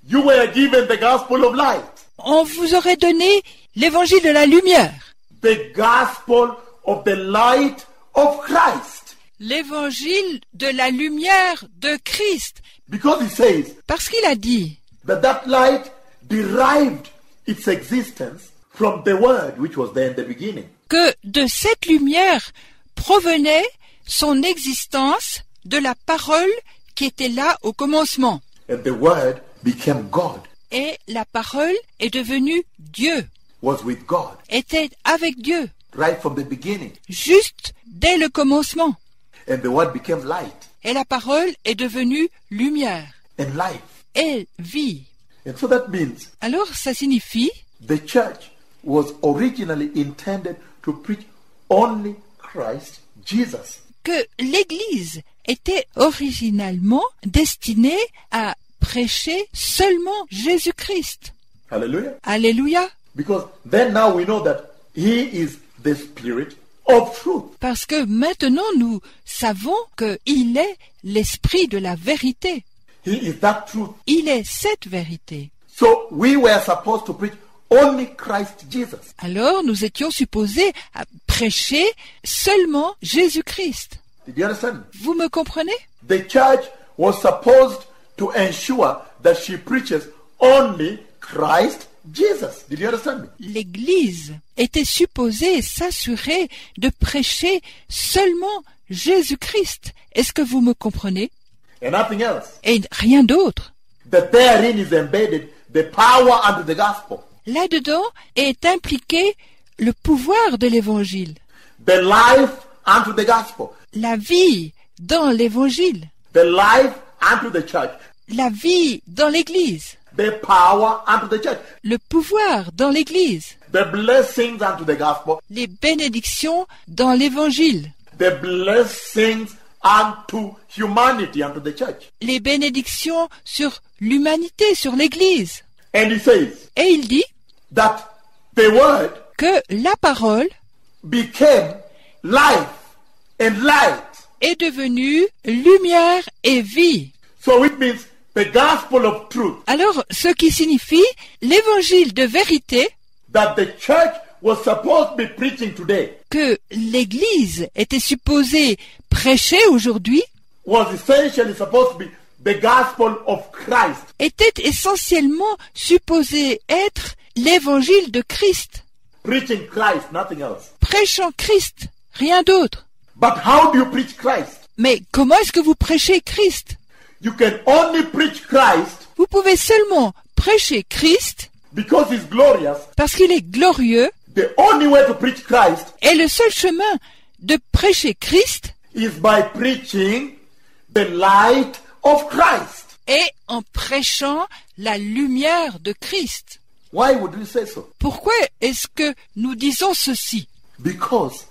you were given the gospel of light, on vous aurait donné l'évangile de la lumière, the gospel of the light of Christ. l'évangile de la lumière de Christ, Because he says parce qu'il a dit that light derived its existence from the word which was there in the beginning. que de cette lumière provenait son existence de la parole qui était là au commencement. And the word became God, Et la parole est devenue Dieu, was with God, était avec Dieu, right from the beginning. juste dès le commencement. And the word became light Et la parole est devenue lumière and life. et vie. And so that means Alors ça signifie the church was originally intended to preach only Christ Jesus. que l'Église était originalement destinée à prêcher seulement Jésus-Christ. Hallelujah. Alléluia. Because then now we know that he is the spirit of truth. Parce que maintenant nous savons qu'il est l'esprit de la vérité. He is that truth. Il est cette vérité. So we were supposed to preach only Christ Jesus. Alors nous étions supposés à prêcher seulement Jésus-Christ. Did you understand? Vous me comprenez? The church was supposed to ensure that she preaches only Christ Jesus. Did you understand me? L'Église était supposée s'assurer de prêcher seulement Jésus-Christ. Est-ce que vous me comprenez? And nothing else. Et rien d'autre. That therein is embedded the power under the gospel. Là-dedans est impliqué le pouvoir de l'Évangile, The life unto the gospel. la vie dans l'Évangile, The life unto the church. la vie dans l'Église, The power unto the church. le pouvoir dans l'Église, The blessings unto the gospel. les bénédictions dans l'Évangile, The blessings unto humanity, unto the church. les bénédictions sur l'humanité, sur l'Église. And he says Et il dit that the word que la parole became life and light. est devenue lumière et vie. So it means the gospel of truth Alors, ce qui signifie l'évangile de vérité that the church was supposed to be preaching today que l'Église était supposée prêcher aujourd'hui was essentially supposed to be the gospel of Christ. était essentiellement supposé être l'évangile de Christ, Preaching Christ, nothing else. prêchant Christ, rien d'autre. But how do you preach Christ? Mais comment est-ce que vous prêchez Christ? You can only preach Christ Vous pouvez seulement prêcher Christ because he's glorious. parce qu'il est glorieux, The only way to preach Christ et le seul chemin de prêcher Christ is by preaching the light of Christ. est en prêchant la lumière de Christ. Why would we say so? Pourquoi est-ce que nous disons ceci? Because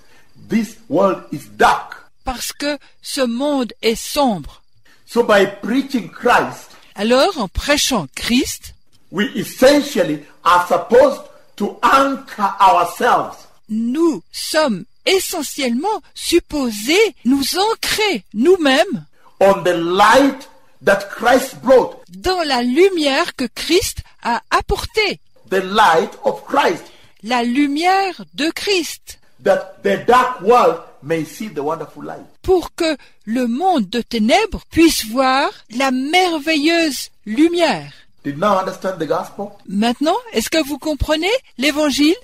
this world is dark. Parce que ce monde est sombre. So by preaching Christ, Alors, en prêchant Christ, we essentially are supposed to anchor ourselves nous sommes essentiellement supposés nous ancrer nous-mêmes on the light that Christ brought, dans la lumière que Christ a apportée, the light of Christ, la lumière de Christ, that the dark world may see the wonderful light. pour que le monde de ténèbres puisse voir la merveilleuse lumière. Did you now understand the gospel? Maintenant, est-ce que vous comprenez l'évangile?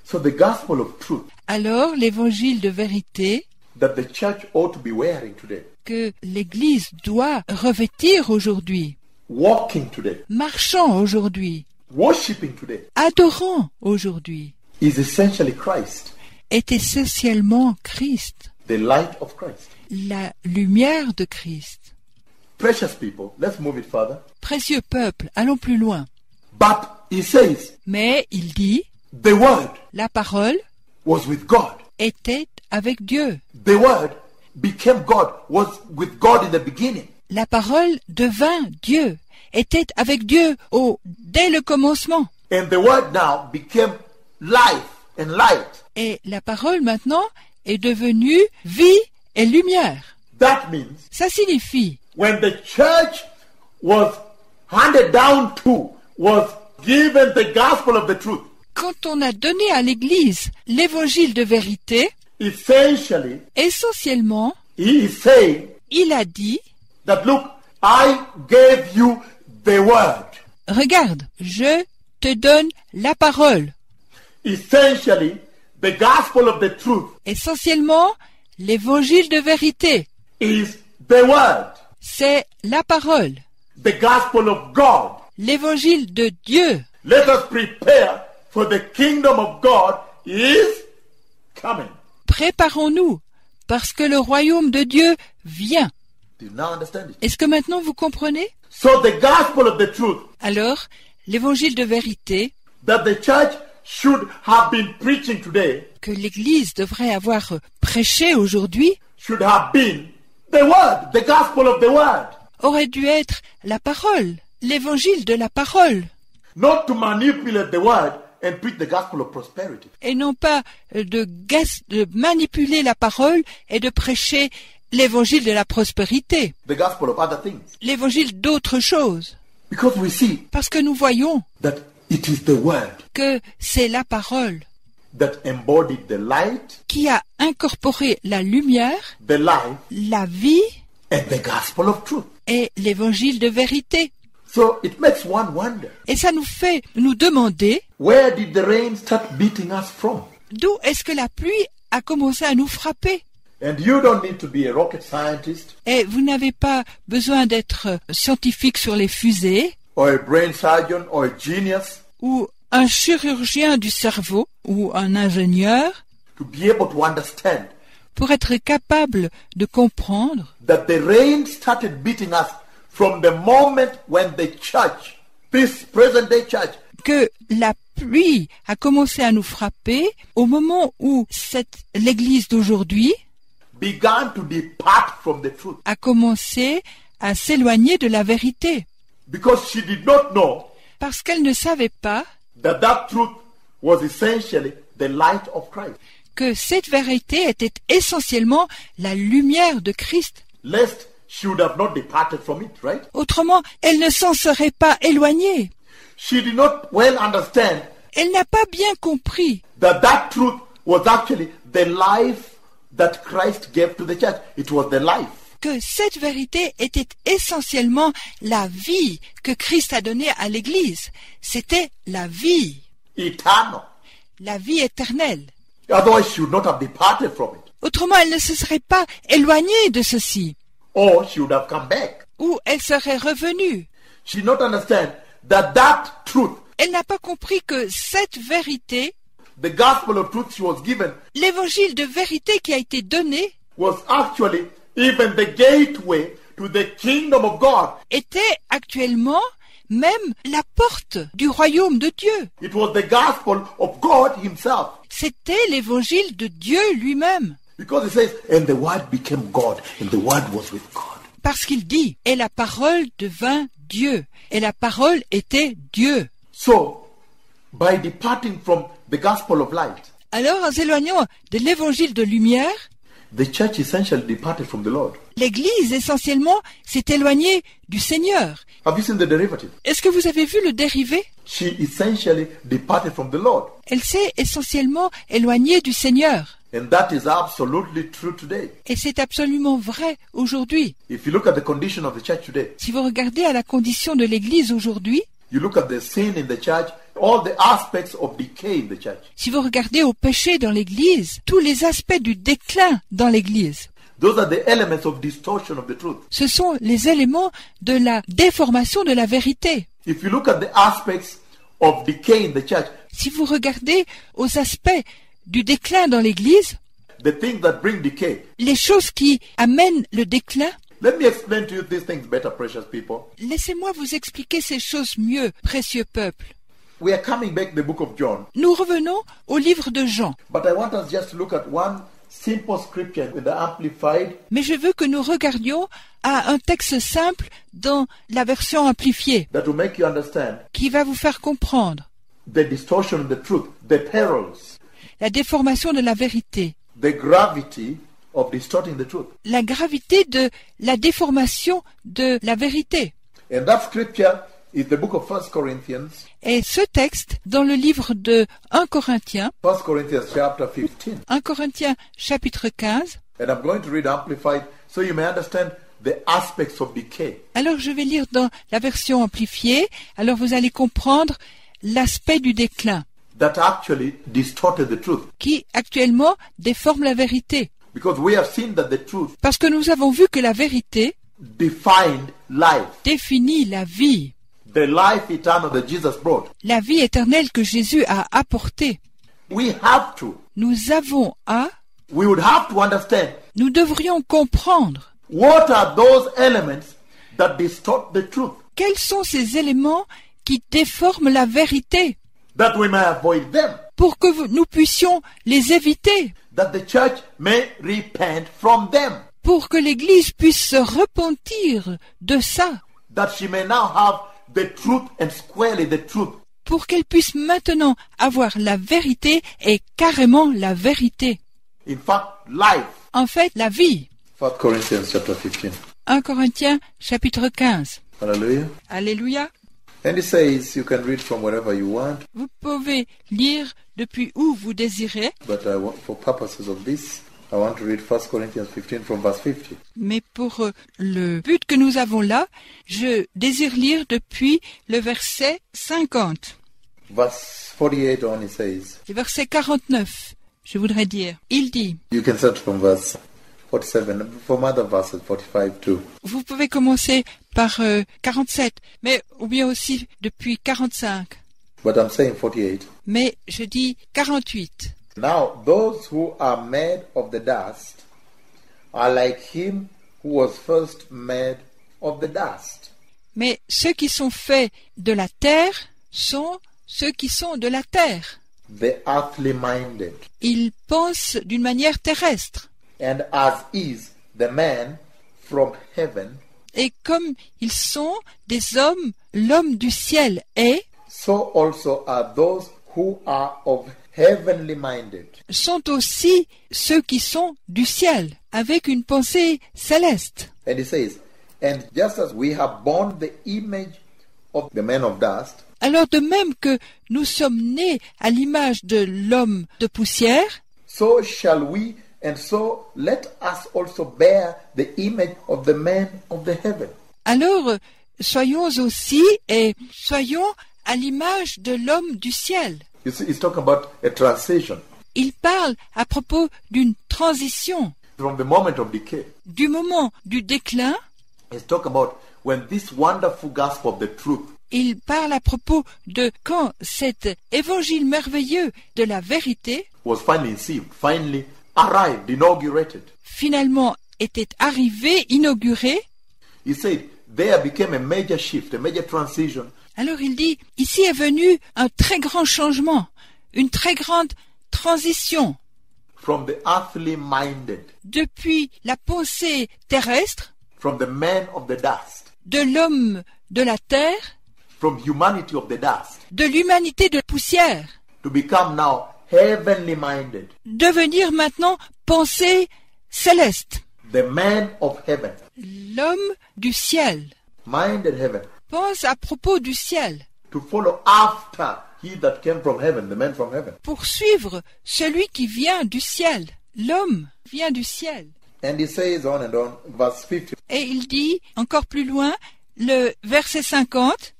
So the gospel of truth Alors, l'évangile de vérité that the church ought to be wearing today, que l'Église doit revêtir aujourd'hui, walking today, marchant aujourd'hui, worshiping today, adorant aujourd'hui, is essentially Christ, est essentiellement Christ, the light of Christ. la lumière de Christ. Precious people, let's move it further. Précieux peuple, allons plus loin. But he says, Mais il dit, the word la parole was with God. était avec Dieu. The word became God, was with God in the beginning. la parole devint Dieu, était avec Dieu dès le commencement. And the word now became life and light. Et la parole maintenant est devenue vie et lumière. That means Ça signifie, when the church was handed down to, was given the gospel of the truth, quand on a donné à l'Église l'évangile de vérité, essentially, essentiellement, he is saying il a dit, that, look, I gave you the word. regarde, je te donne la parole. Essentially, the gospel of the truth Essentiellement, l'évangile de vérité, is the word. c'est la parole, The gospel of God. l'évangile de Dieu. Let us prepare, for the kingdom of God is coming. Préparons-nous, parce que le royaume de Dieu vient. Do you now understand it? Est-ce que maintenant vous comprenez? So the gospel of the truth Alors, l'évangile de vérité that the church should have been preaching today que l'Église devrait avoir prêché aujourd'hui should have been the word, the gospel of the word. aurait dû être la parole, l'évangile de la parole, Not to manipulate the word and preach the gospel of prosperity. et non pas de manipuler la parole et de prêcher l'évangile de la prospérité, The gospel of other things. l'évangile d'autres choses. Because we see Parce que nous voyons that it is the word que c'est la parole that embodied the light, qui a incorporé la lumière, the life, la vie and the gospel of truth. et l'évangile de vérité. So it makes one wonder, Et ça nous fait nous demander where did the rain start beating us from? d'où est-ce que la pluie a commencé à nous frapper. And you don't need to be a rocket scientist Et vous n'avez pas besoin d'être scientifique sur les fusées or a brain surgeon or a genius ou un chirurgien du cerveau ou un ingénieur to be able to understand pour être capable de comprendre that the rain started beating us from the moment when the church, this present day church, que la pluie a commencé à nous frapper au moment où l'Église d'aujourd'hui began to depart from the truth a commencé à s'éloigner de la vérité, because she did not know parce qu'elle ne savait pas that that truth was essentially the light of Christ. que cette vérité était essentiellement la lumière de Christ. Lest she would have not departed from it, right? Autrement, elle ne s'en serait pas éloignée. She did not well understand Elle n'a pas bien compris that that truth was actually the life that Christ gave to the church. It was the life. que cette vérité était essentiellement la vie que Christ a donnée à l'Église. C'était la vie éternelle. Otherwise, she would not have departed from it. Autrement, elle ne se serait pas éloignée de ceci, Or she would have come back. ou elle serait revenue. She did not understand that that truth, Elle n'a pas compris que cette vérité, the gospel of truth she was given, l'évangile de vérité qui a été donné, was actually even the gateway to the kingdom of God. était actuellement même la porte du royaume de Dieu. It was the gospel of God himself. C'était l'évangile de Dieu lui-même. Because it says, and the word became God, and the word was with God. Parce qu'il dit, et la parole devint Dieu, et la parole était Dieu. So, by departing from the gospel of light, Alors, en s'éloignant de l'évangile de lumière, the church essentially departed from the Lord. l'Église essentiellement s'est éloignée du Seigneur. Have you seen the derivative? Est-ce que vous avez vu le dérivé? She essentially departed from the Lord. Elle s'est essentiellement éloignée du Seigneur. And that is absolutely true today. Et c'est absolument vrai aujourd'hui. If you look at the condition of the church today, Si vous regardez à la condition de l'Église aujourd'hui, you look at the sin in the church, all the aspects of decay in the church. si vous regardez au péché dans l'Église, tous les aspects du déclin dans l'Église, Those are the elements of distortion of the truth. ce sont les éléments de la déformation de la vérité. If you look at the aspects of decay in the church, Si vous regardez aux aspects du déclin dans l'Église, the things that bring decay. les choses qui amènent le déclin, Let me explain to you these things better, precious people. laissez-moi vous expliquer ces choses mieux, précieux peuple. We are coming back to the book of John, Nous revenons au livre de Jean, but I want us just to look at one simple scripture in the Amplified Mais je veux que nous regardions à un texte simple dans la version amplifiée that will make you understand qui va vous faire comprendre the distortion of the truth, the perils, la déformation de la vérité, the gravity of distorting the truth. la gravité de la déformation de la vérité. And that scripture is the book of 1 Corinthians, Et ce texte, dans le livre de 1 Corinthiens, 1 Corinthians chapter 15. 1 Corinthiens chapitre 15, And I'm going to read Amplified so you may understand the aspects of decay. alors je vais lire dans la version amplifiée, alors vous allez comprendre l'aspect du déclin That actually distorted the truth. qui actuellement déforme la vérité. Because we have seen that the truth Parce que nous avons vu que la vérité defined life. définit la vie, The life eternal that Jesus brought. la vie éternelle que Jésus a apportée. We have to. Nous avons à, We would have to understand nous devrions comprendre what are those elements that distort the truth, quels sont ces éléments qui déforment la vérité that we may avoid them, pour que nous puissions les éviter, that the church may repent from them, pour que l'Église puisse se repentir de ça, that she may now have the truth and squarely the truth. pour qu'elle puisse maintenant avoir la vérité et carrément la vérité. In fact, life. En fait, la vie. 1 Corinthians chapter 15. 1 Corinthiens chapitre 15. Hallelujah. Alléluia. And it says, you can read from wherever you want, Vous pouvez lire depuis où vous désirez, but for purposes of this, I want to read 1 Corinthians 15 from verse 50. mais pour le but que nous avons là, je désire lire depuis le verset 50. Verse 48 on, it says, Le verset 49, je voudrais dire. Il dit, you can start from verse 47, from other verses, 45 too. vous pouvez commencer par 47, mais ou bien aussi depuis 45. But I'm saying 48. Mais je dis 48. Now, those who are made of the dust are like him who was first made of the dust. Mais ceux qui sont faits de la terre sont ceux qui sont de la terre. The earthly minded. Ils pensent d'une manière terrestre. And as is the man from heaven, Et comme ils sont des hommes, l'homme du ciel est, so also are those who are of heavenly minded. sont aussi ceux qui sont du ciel, avec une pensée céleste. And he says, and just as we have borne the image of the man of dust, Alors de même que nous sommes nés à l'image de l'homme de poussière, so shall we, and so let us also bear the image of the man of the heaven. alors soyons aussi et soyons à l'image de l'homme du ciel. You see, he's talking about a transition Il parle à propos d'une transition, from the moment of decay. du moment du déclin. He's talking about when this wonderful gospel of the truth Il parle à propos de quand cet évangile merveilleux de la vérité was finally received, finally arrived, inaugurated. finalement était arrivé, inauguré. He said there became a major shift, a major transition Alors il dit, ici est venu un très grand changement, une très grande transition from the earthly minded, depuis la pensée terrestre, from the man of the dust, de l'homme de la terre, from humanity of the dust, de l'humanité de poussière, to become now heavenly minded, devenir maintenant pensée céleste, the man of heaven, l'homme du ciel. minded heaven, Pense à propos du ciel, to follow after he that came from heaven, the man from heaven. pour suivre celui qui vient du ciel. L'homme vient du ciel. And he says on and on, verse 50, Et il dit, encore plus loin, le verset 50,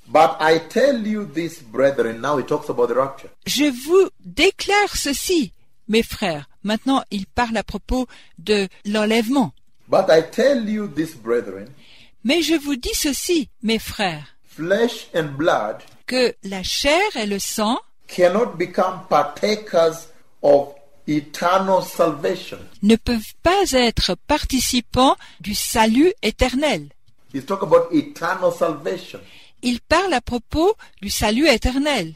but I tell you this, brethren, now he talks about the rapture. je vous déclare ceci, mes frères. Maintenant, il parle à propos de l'enlèvement. But I tell you this, brethren, Mais je vous dis ceci, mes frères, flesh and blood que la chair et le sang cannot become partakers of eternal salvation. ne peuvent pas être participants du salut éternel. He's talking about eternal salvation, Il parle à propos du salut éternel,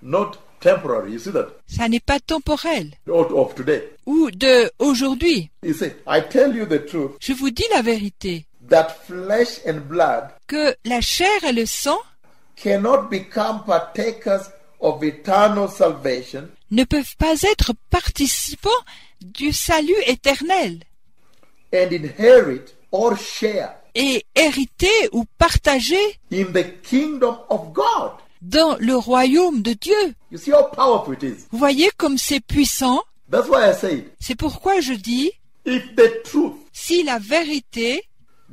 not temporary. You see that? Ça n'est pas temporel. Of today. Ou de aujourd'hui. You see, I tell you the truth, Je vous dis la vérité, that flesh and blood que la chair et le sang cannot become partakers of eternal salvation ne peuvent pas être participants du salut éternel and inherit or share et hériter ou partager in the kingdom of God. dans le royaume de Dieu. You see how powerful it is? Vous voyez comme c'est puissant? That's why I said, C'est pourquoi je dis, if the truth si la vérité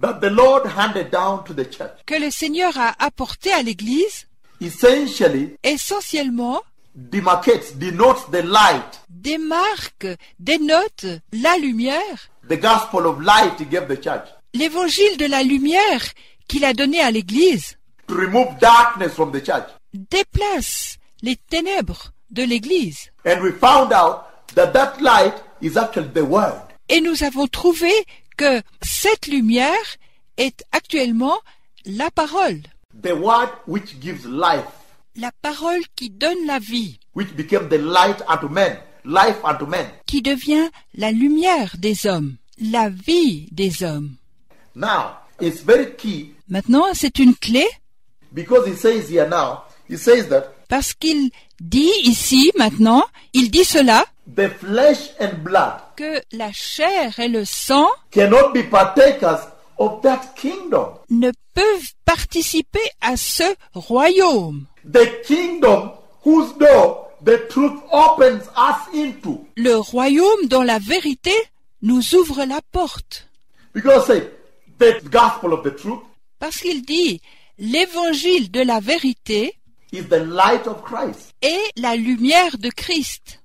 that the Lord handed down to the church que le Seigneur a apportée à l'Église essentially essentiellement denotes the light, démarque, dénote la lumière, the gospel of light he gave the church, l'évangile de la lumière qu'il a donné à l'Église, to remove darkness from the church. déplace les ténèbres de l'Église. And we found out that that light is actually the word. Et nous avons trouvé que cette lumière est actuellement la parole. The word which gives life, La parole qui donne la vie, which became the light unto men, life unto men. qui devient la lumière des hommes, la vie des hommes. Now, it's very key Maintenant, c'est une clé because he says here now, he says that parce qu'il dit ici, maintenant, il dit cela, the flesh and blood que la chair et le sang cannot be partakers of that kingdom. ne peuvent participer à ce royaume. The kingdom whose door the truth opens us into. Le royaume dont la vérité nous ouvre la porte. Because say, the gospel of the truth Parce qu'il dit, l'évangile de la vérité is the light of Christ. est la lumière de Christ.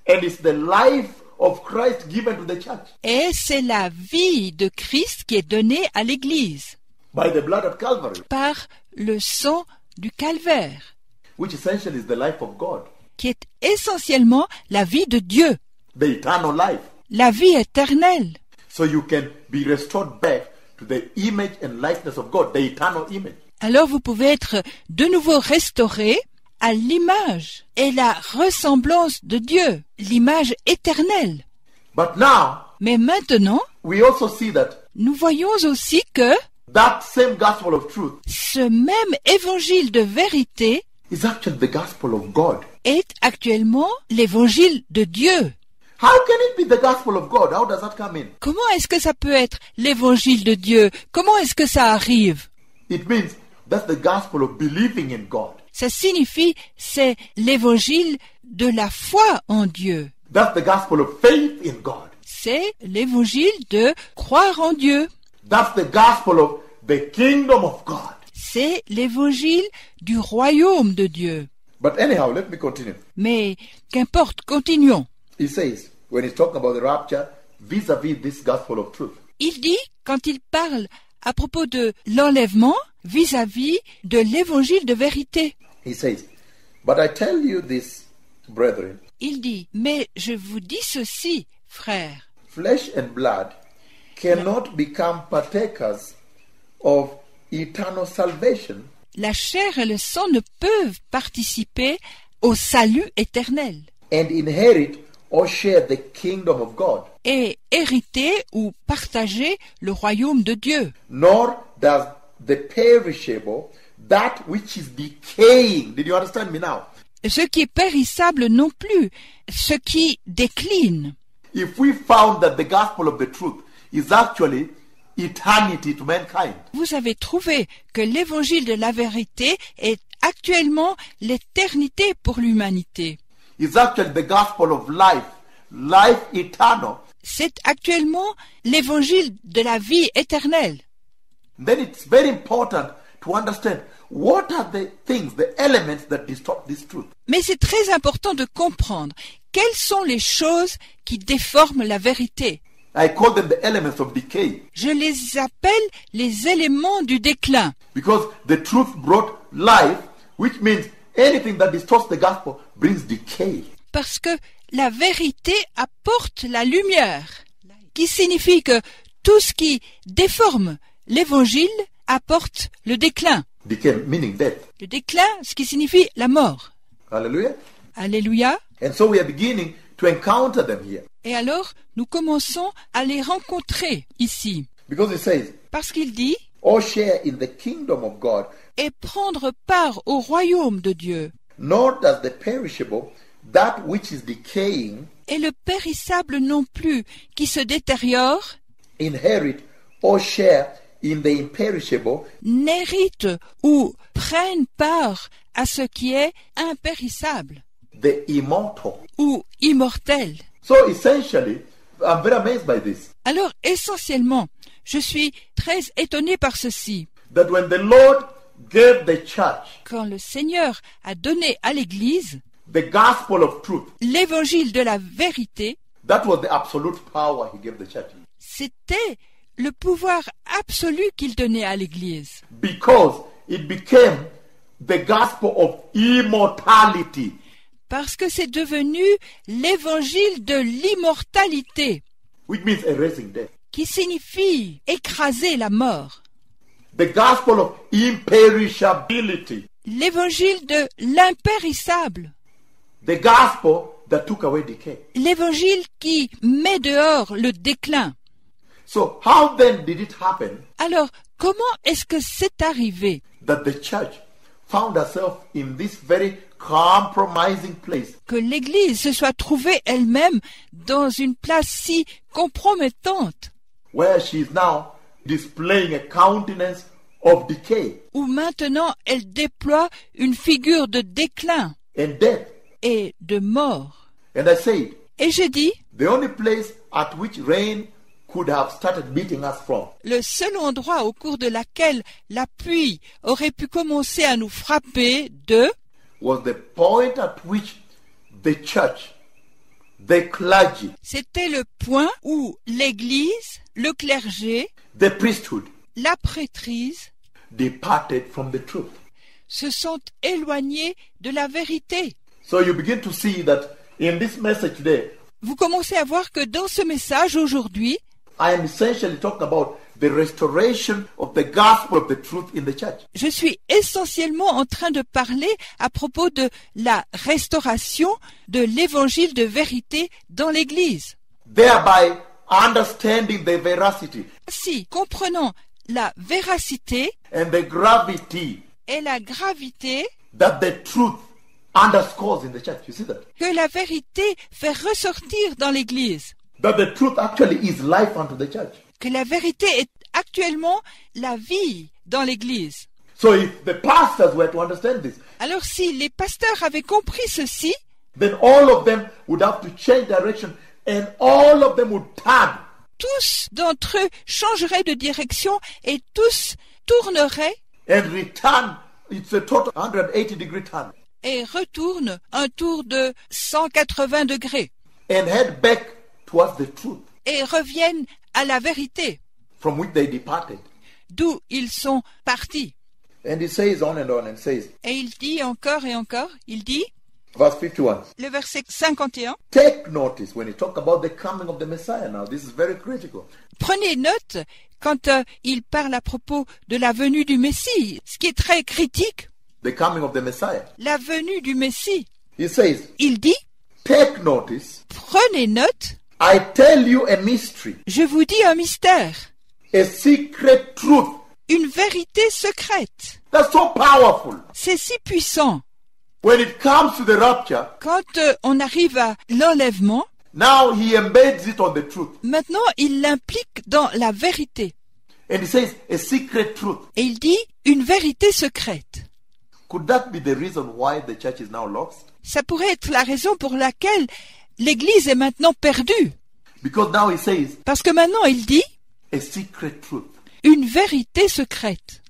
And it's the life of Christ given to the church Et c'est la vie de Christ qui est donnée à l'Église by the blood of Calvary, par le sang du calvaire, which essentially is the life of God, qui est essentiellement la vie de Dieu, the eternal life. la vie éternelle. So you can be restored back to the image and likeness of God, the eternal image. Alors vous pouvez être de nouveau restauré à l'image et la ressemblance de Dieu, l'image éternelle. But now, Mais maintenant, we also see that nous voyons aussi que that same gospel of truth ce même évangile de vérité is actually the gospel of God. est actuellement l'évangile de Dieu. How can it be the gospel of God? How does that come in? Comment est-ce que ça peut être l'évangile de Dieu? Comment est-ce que ça arrive? It means that's the gospel of believing in God. Ça signifie c'est l'évangile de la foi en Dieu. That's the gospel of faith in God. C'est l'évangile de croire en Dieu. That's the gospel of the kingdom of God. C'est l'évangile du royaume de Dieu. But anyhow, let me continue. Mais qu'importe, continuons. He says, when he's talking about the rapture, vis-a-vis this gospel of truth, Il dit, quand il parle à propos de l'enlèvement, vis-à-vis de l'évangile de vérité, he says, but I tell you this, brethren, il dit, mais je vous dis ceci, frères, flesh and blood cannot become partakers of eternal salvation la chair et le sang ne peuvent participer au salut éternel and inherit or share the kingdom of God, et hériter ou partager le royaume de Dieu. nor does the perishable, that which is decaying. Did you understand me now? Ce qui est périssable non plus, ce qui décline. If we found that the gospel of the truth is actually eternity to mankind, Vous avez trouvé que l'évangile de la vérité est actuellement l'éternité pour l'humanité. is actually the gospel of life, life eternal, C'est actuellement l'évangile de la vie éternelle. then it's very important to understand what are the things, the elements that distort this truth. Mais c'est très important de comprendre quelles sont les choses qui déforment la vérité. I call them the elements of decay Je les appelle les éléments du déclin. because the truth brought life, which means anything that distorts the gospel brings decay. Parce que la vérité apporte la lumière, qui signifie que tout ce qui déforme l'évangile apporte le déclin. Decay meaning death. Le déclin, ce qui signifie la mort. Hallelujah. Alléluia. And so we are beginning to encounter them here. Et alors, nous commençons à les rencontrer ici. Because it says, Parce qu'il dit, "All share in the kingdom of God, et prendre part au royaume de Dieu. nor does the perishable, that which is decaying, Et le périssable non plus, qui se détériore, inherit or share in the imperishable, n'hérite ou prenne part à ce qui est impérissable the immortal." ou immortel. So essentially, I'm very amazed by this. Alors, essentiellement, je suis très étonné par ceci. That when the Lord gave the church Quand le Seigneur a donné à l'Église the gospel of truth, l'évangile de la vérité, that was the absolute power he gave the church. c'était le pouvoir absolu qu'il donnait à l'Église. Because it became the gospel of immortality. Parce que c'est devenu l'évangile de l'immortalité, Which means erasing death. qui signifie écraser la mort. The gospel of imperishability. L'évangile de l'impérissable. The gospel that took away decay. L'évangile qui met dehors le déclin. So how then did it happen Alors, comment est-ce que c'est arrivé that the church found herself in this very compromising place que l'Église se soit trouvée elle-même dans une place si compromettante, where she is now displaying a countenance of decay où maintenant elle déploie une figure de déclin and death? et de mort? And I said, Et je dis, the only place at which rain could have started beating us from le seul endroit au cours de laquelle la pluie aurait pu commencer à nous frapper was the point at which the church, the clergy, c'était le point où l'Église, le clergé, the priesthood la prêtrise departed from the truth. se sont éloignés de la vérité. So you begin to see that in this message today, Vous commencez à voir que dans ce message aujourd'hui, I am essentially talking about the restoration of the gospel of the truth in the church. je suis essentiellement en train de parler à propos de la restauration de l'évangile de vérité dans l'Église. Thereby understanding the veracity Si, comprenons la véracité and the gravity et la gravité that the truth underscores in the church. You see that? que la vérité fait ressortir dans l'Église, That the truth actually is life unto the church. que la vérité est actuellement la vie dans l'Église. So if the pastors were to understand this, Alors si les pasteurs avaient compris ceci, then all of them would have to change direction and all of them would turn tous d'entre eux changeraient de direction et tous tourneraient and return. It's a total 180-degree turn. et retournent un tour de 180 degrés And head back towards the truth et reviennent à la vérité from which they departed. d'où ils sont partis. And it says on and says, Et il dit encore et encore, il dit, verse 51, le verset 51, take notice when you talk about the coming of the Messiah now. This is very critical. prenez note quand il parle à propos de la venue du Messie, ce qui est très critique, The coming of the Messiah. la venue du Messie. He says, Il dit, take notice, prenez note, I tell you a mystery, je vous dis un mystère, a secret truth. une vérité secrète. That's so powerful. C'est si puissant. When it comes to the rapture, Quand on arrive à l'enlèvement, now he embeds it on the truth. maintenant il l'implique dans la vérité. And he says, a secret truth. Et il dit une vérité secrète. Could that be the reason why the church is now lost? Ça pourrait être la raison pour laquelle l'Église est maintenant perdue. Because now he says, Parce que maintenant il dit a secret truth. une vérité secrète.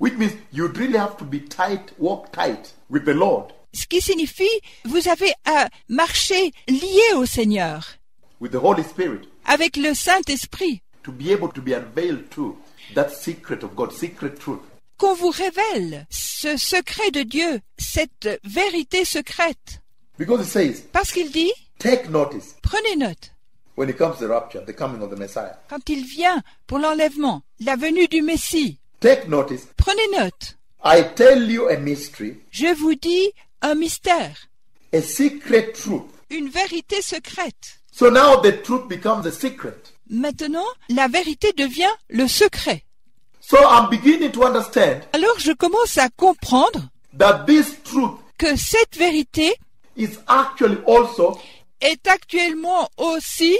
Which means you'd really have to be tight, walk tight with the Lord, Ce qui signifie, vous avez à marcher lié au Seigneur, with the Holy Spirit, avec le Saint-Esprit, to be able to be unveiled to that secret of God, secret truth. qu'on vous révèle ce secret de Dieu, cette vérité secrète. Because it says, Parce qu'il dit, take notice prenez note, when it comes to the rapture, the coming of the Messiah. quand il vient pour l'enlèvement, la venue du Messie, Take notice, prenez note, I tell you a mystery, je vous dis un mystère, a secret truth. une vérité secrète. So now the truth becomes a secret. Maintenant, la vérité devient le secret. So I'm beginning to understand Alors je commence à comprendre that this truth que cette vérité is actually also est actuellement aussi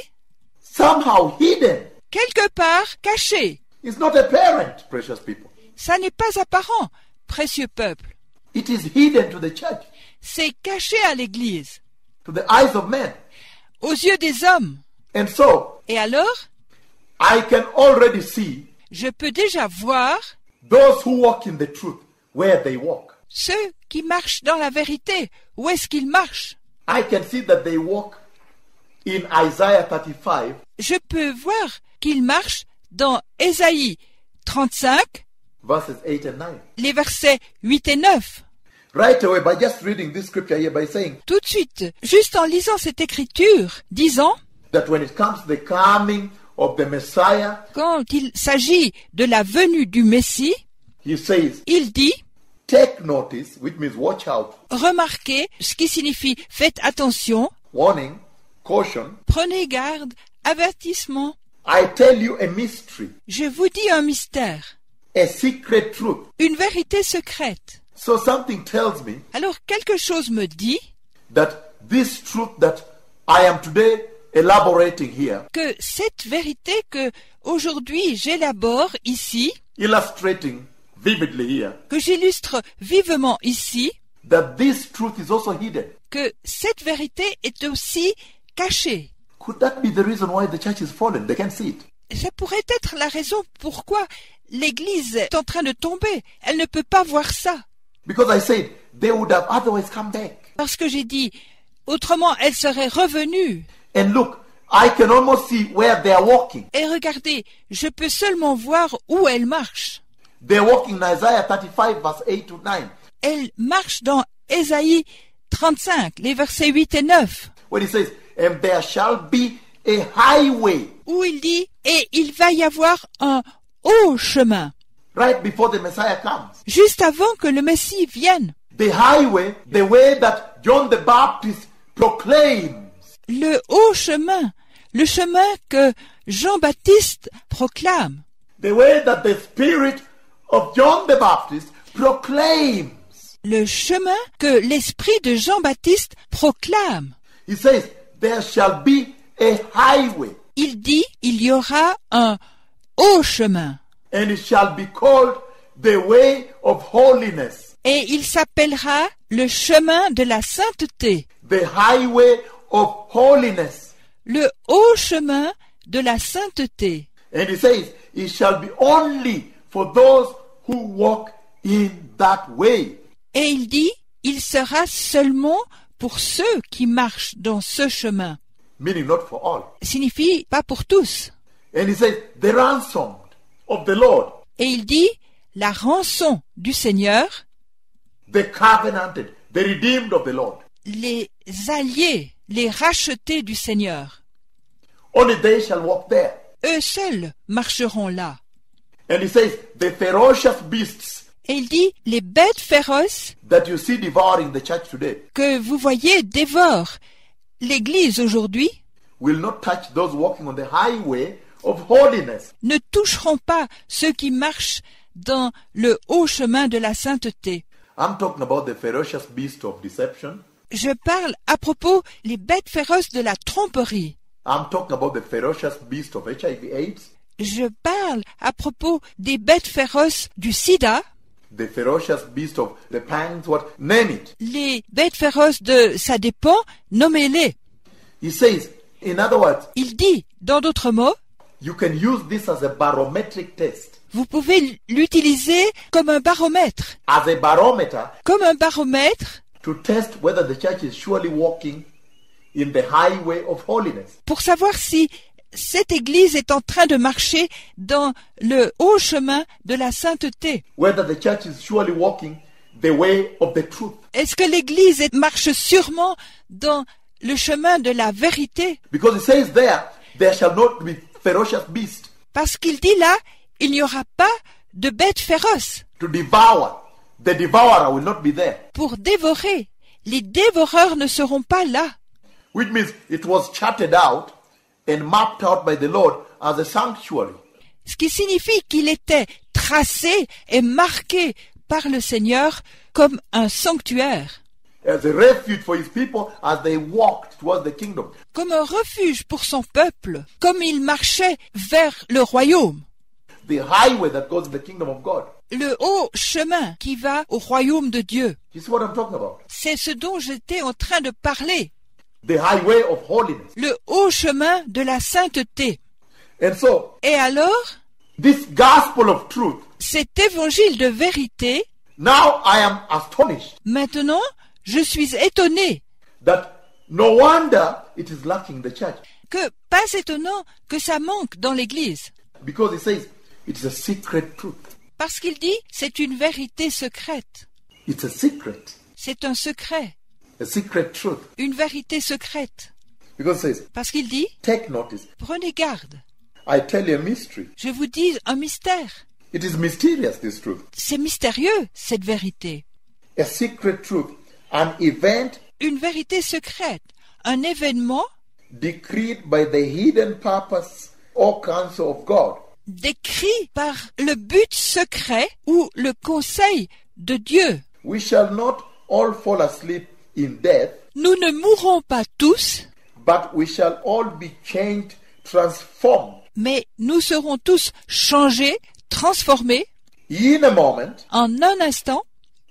somehow hidden. quelque part cachée. It's not apparent, precious people. Ça n'est pas apparent, précieux peuple. It is hidden to the church, C'est caché à l'Église, to the eyes of men. aux yeux des hommes. And so Et alors, I can already see je peux déjà voir those who walk in the truth, where they walk. ceux qui marchent dans la vérité. Où est-ce qu'ils marchent? I can see that they walk in Isaiah 35, Je peux voir qu'ils marchent dans Ésaïe 35, verses 8 and 9. les versets 8 et 9. Right away, by just reading this scripture here, by saying Tout de suite, juste en lisant cette écriture, disant, that when it comes to the coming of the Messiah, quand il s'agit de la venue du Messie, he says, il dit, take notice, which means watch out, remarquez, ce qui signifie faites attention, warning, caution. prenez garde, avertissement. I tell you a mystery, Je vous dis un mystère, a secret truth. une vérité secrète. So something tells me Alors quelque chose me dit that this truth that I am today elaborating here, que cette vérité que aujourd'hui j'élabore ici, illustrating vividly here, que j'illustre vivement ici, that this truth is also hidden. que cette vérité est aussi cachée. Could that be the reason why the church is fallen? They can't see it. Ça pourrait être la raison pourquoi l'Église est en train de tomber. Elle ne peut pas voir ça. Because I said they would have otherwise come back. Parce que j'ai dit, autrement elle serait revenue. And look, I can almost see where they are walking. Et regardez, je peux seulement voir où elle marche. They're walking in Isaiah 35, verse 8 to 9. Elle marche dans Ésaïe 35, les versets 8 et 9, When he says, and there shall be a highway où il dit, et il va y avoir un haut chemin, right before the Messiah comes. juste avant que le Messie vienne. The highway, the way that John the Baptist proclaims. Le haut chemin, le chemin que Jean-Baptiste proclame. The way that the spirit of John the Baptist proclaims. Le chemin que l'esprit de Jean-Baptiste proclame. He says, there shall be a highway, Il dit, il y aura un haut chemin. and it shall be called the way of holiness. Et il s'appellera le chemin de la sainteté. The highway of holiness. Le haut chemin de la sainteté. And he says, it shall be only for those who walk in that way. Et il dit, il sera seulement pour ceux qui marchent dans ce chemin. Meaning not for all. Signifie pas pour tous. And he says, the ransomed of the Lord, Et il dit, la rançon du Seigneur, the covenanted, the redeemed of the Lord. les alliés, les rachetés du Seigneur, Only they shall walk there. eux seuls marcheront là. And he says, the ferocious beasts Et il dit, les bêtes féroces that you see devouring the church today que vous voyez dévorent l'Église aujourd'hui will not touch those walking on the highway of holiness. ne toucheront pas ceux qui marchent dans le haut chemin de la sainteté. I'm talking about the ferocious beast of deception. Je parle à propos les bêtes féroces de la tromperie. I'm talking about the ferocious beast of HIV/AIDS, Je parle à propos des bêtes féroces du sida, the ferocious beast of the pangs, what, name it. les bêtes féroces de ça dépend, nommez-les. He says, in other words, Il dit, dans d'autres mots, you can use this as a barometric test. vous pouvez l'utiliser comme un baromètre. As a barometer Comme un baromètre to test whether the church is surely walking in the highway of holiness. pour savoir si cette Église est en train de marcher dans le haut chemin de la sainteté. Whether the church is surely walking the way of the truth. Est-ce que l'Église marche sûrement dans le chemin de la vérité? Because it says there shall not be ferocious beast Parce qu'il dit là, il n'y aura pas de bêtes féroces to devour. The devourer will not be there. pour dévorer. les dévoreurs ne seront pas là. Which means it was charted out and mapped out by the Lord as a sanctuary. Ce qui signifie qu'il était tracé et marqué par le Seigneur comme un sanctuaire, As a refuge for his people as they walked towards the kingdom. comme un refuge pour son peuple, comme il marchait vers le royaume, The highway that goes to the kingdom of God. le haut chemin qui va au royaume de Dieu. You see what I'm talking about? C'est ce dont j'étais en train de parler, The highway of holiness. le haut chemin de la sainteté. And so, Et alors, this gospel of truth, cet évangile de vérité, now I am astonished maintenant, je suis étonné that no wonder it is lacking in the church. que, pas étonnant que ça manque dans l'Église. Because it says it is a secret truth. Parce qu'il dit, c'est une vérité secrète. It's a secret. C'est un secret, A secret truth. une vérité secrète. Because it says, Parce qu'il dit, take notice. prenez garde, I tell you a mystery. je vous dis un mystère. It is mysterious, this truth. C'est mystérieux, cette vérité. A secret truth. An event Une vérité secrète, un événement decreed by the hidden purpose or counsel of God. décrit par le but secret ou le conseil de Dieu. We shall not all fall asleep in death, Nous ne mourrons pas tous, but we shall all be changed, transformed mais nous serons tous changés, transformés in a moment, en un instant,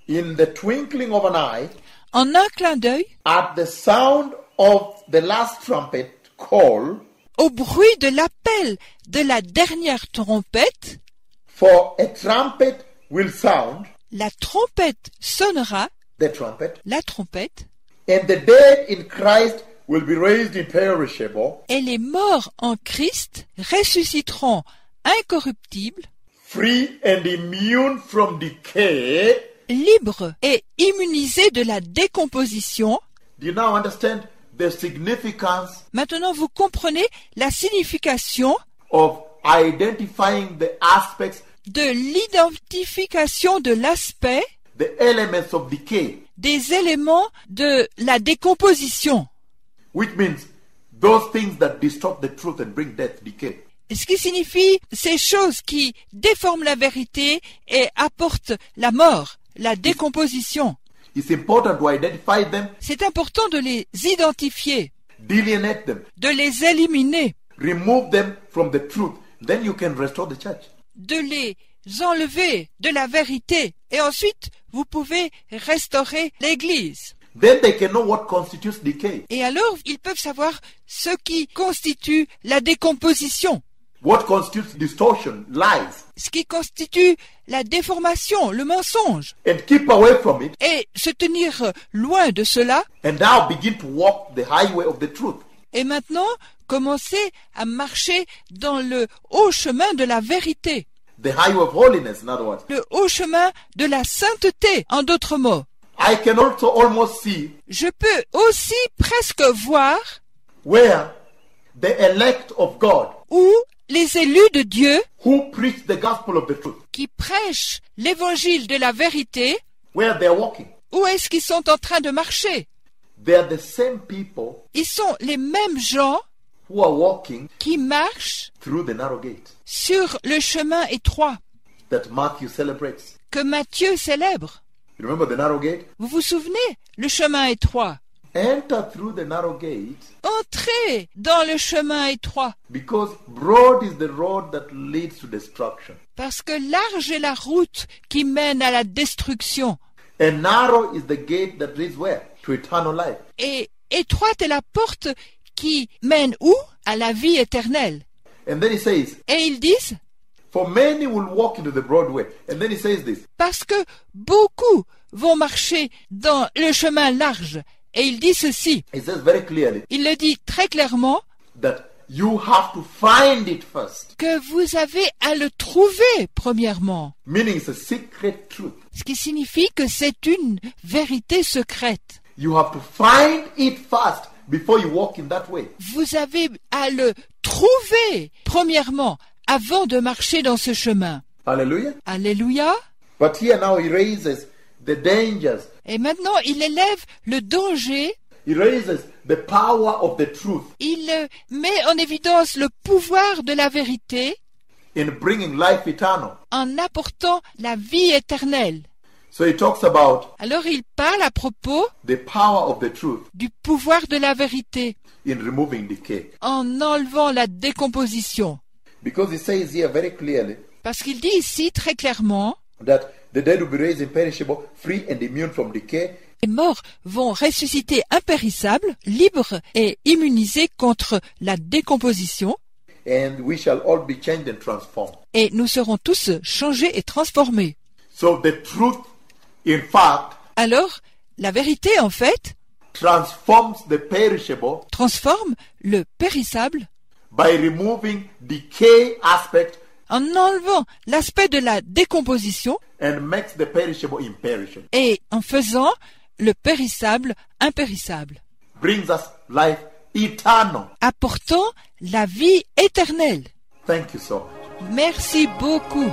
in the twinkling of an eye, en un clin d'œil, at the sound of the last trumpet call, au bruit de l'appel de la dernière trompette. for a trumpet will sound, La trompette sonnera, the trumpet, la trompette, and the dead in Christ will be raised imperishable, et les morts en Christ ressusciteront incorruptibles, free and immune from decay. libres et immunisés de la décomposition. Do you now understand the significance Maintenant, vous comprenez la signification of identifying the aspects, de l'identification de l'aspect the elements of decay, des éléments de la décomposition, which means those things that distort the truth and bring death, decay. ce qui signifie ces choses qui déforment la vérité et apportent la mort, la décomposition. It's important to identify them, C'est important de les identifier, delineate them, de les éliminer, remove them from the truth. Then you can restore the church. de les enlever de la vérité. Et ensuite, vous pouvez restaurer l'Église. Then they can know what constitutes decay, Et alors, ils peuvent savoir ce qui constitue la décomposition, what constitutes distortion, lies, ce qui constitue la déformation, le mensonge, and keep away from it, et se tenir loin de cela. and now begin to walk the highway of the truth. Et maintenant, commencer à marcher dans le haut chemin de la vérité, The highway of holiness, in other words. le haut chemin de la sainteté, en d'autres mots. I can also almost see Je peux aussi presque voir where the elect of God où les élus de Dieu who preach the gospel of the truth, qui prêchent l'évangile de la vérité, where they're walking. où est-ce qu'ils sont en train de marcher? They're the same people Ils sont les mêmes gens who are walking qui marchent through the narrow gate sur le chemin étroit that Matthew celebrates. que Matthieu célèbre. You remember the narrow gate? Vous vous souvenez? Le chemin étroit. Enter through the narrow gate Entrez dans le chemin étroit, because broad is the road that leads to destruction, parce que large est la route qui mène à la destruction, and narrow is the gate that leads where? To eternal life. et étroite est la porte qui mène où? À la vie éternelle. And then he says, Et ils disent, for many will walk into the broad way. And then he says this, parce que beaucoup vont marcher dans le chemin large. Et il dit ceci, he says very clearly il le dit très clairement, that you have to find it first, que vous avez à le trouver premièrement. meaning it's a secret truth. Ce qui signifie que c'est une vérité secrète. You have to find it first before you walk in that way. Vous avez à le trouver premièrement avant de marcher dans ce chemin. Hallelujah. Alléluia. But here now he raises the dangers Et maintenant, il élève le danger, He raises the power of the truth il met en évidence le pouvoir de la vérité in bringing life eternal. en apportant la vie éternelle. So he talks about Alors il parle à propos the power of the truth du pouvoir de la vérité in removing decay. en enlevant la décomposition. Because he says here very clearly Parce qu'il dit ici très clairement, that the dead will be raised imperishable, free and immune from decay, les morts vont ressusciter impérissables, libres et immunisés contre la décomposition, and we shall all be changed and transformed. et nous serons tous changés et transformés. So the truth, in fact, Alors, la vérité, en fait, transforms the perishable transforme le périssable by removing decay aspect en enlevant l'aspect de la décomposition and makes the perishable imperishable. et en faisant le périssable impérissable, Brings us life eternal. apportant la vie éternelle. Thank you so much. Merci beaucoup.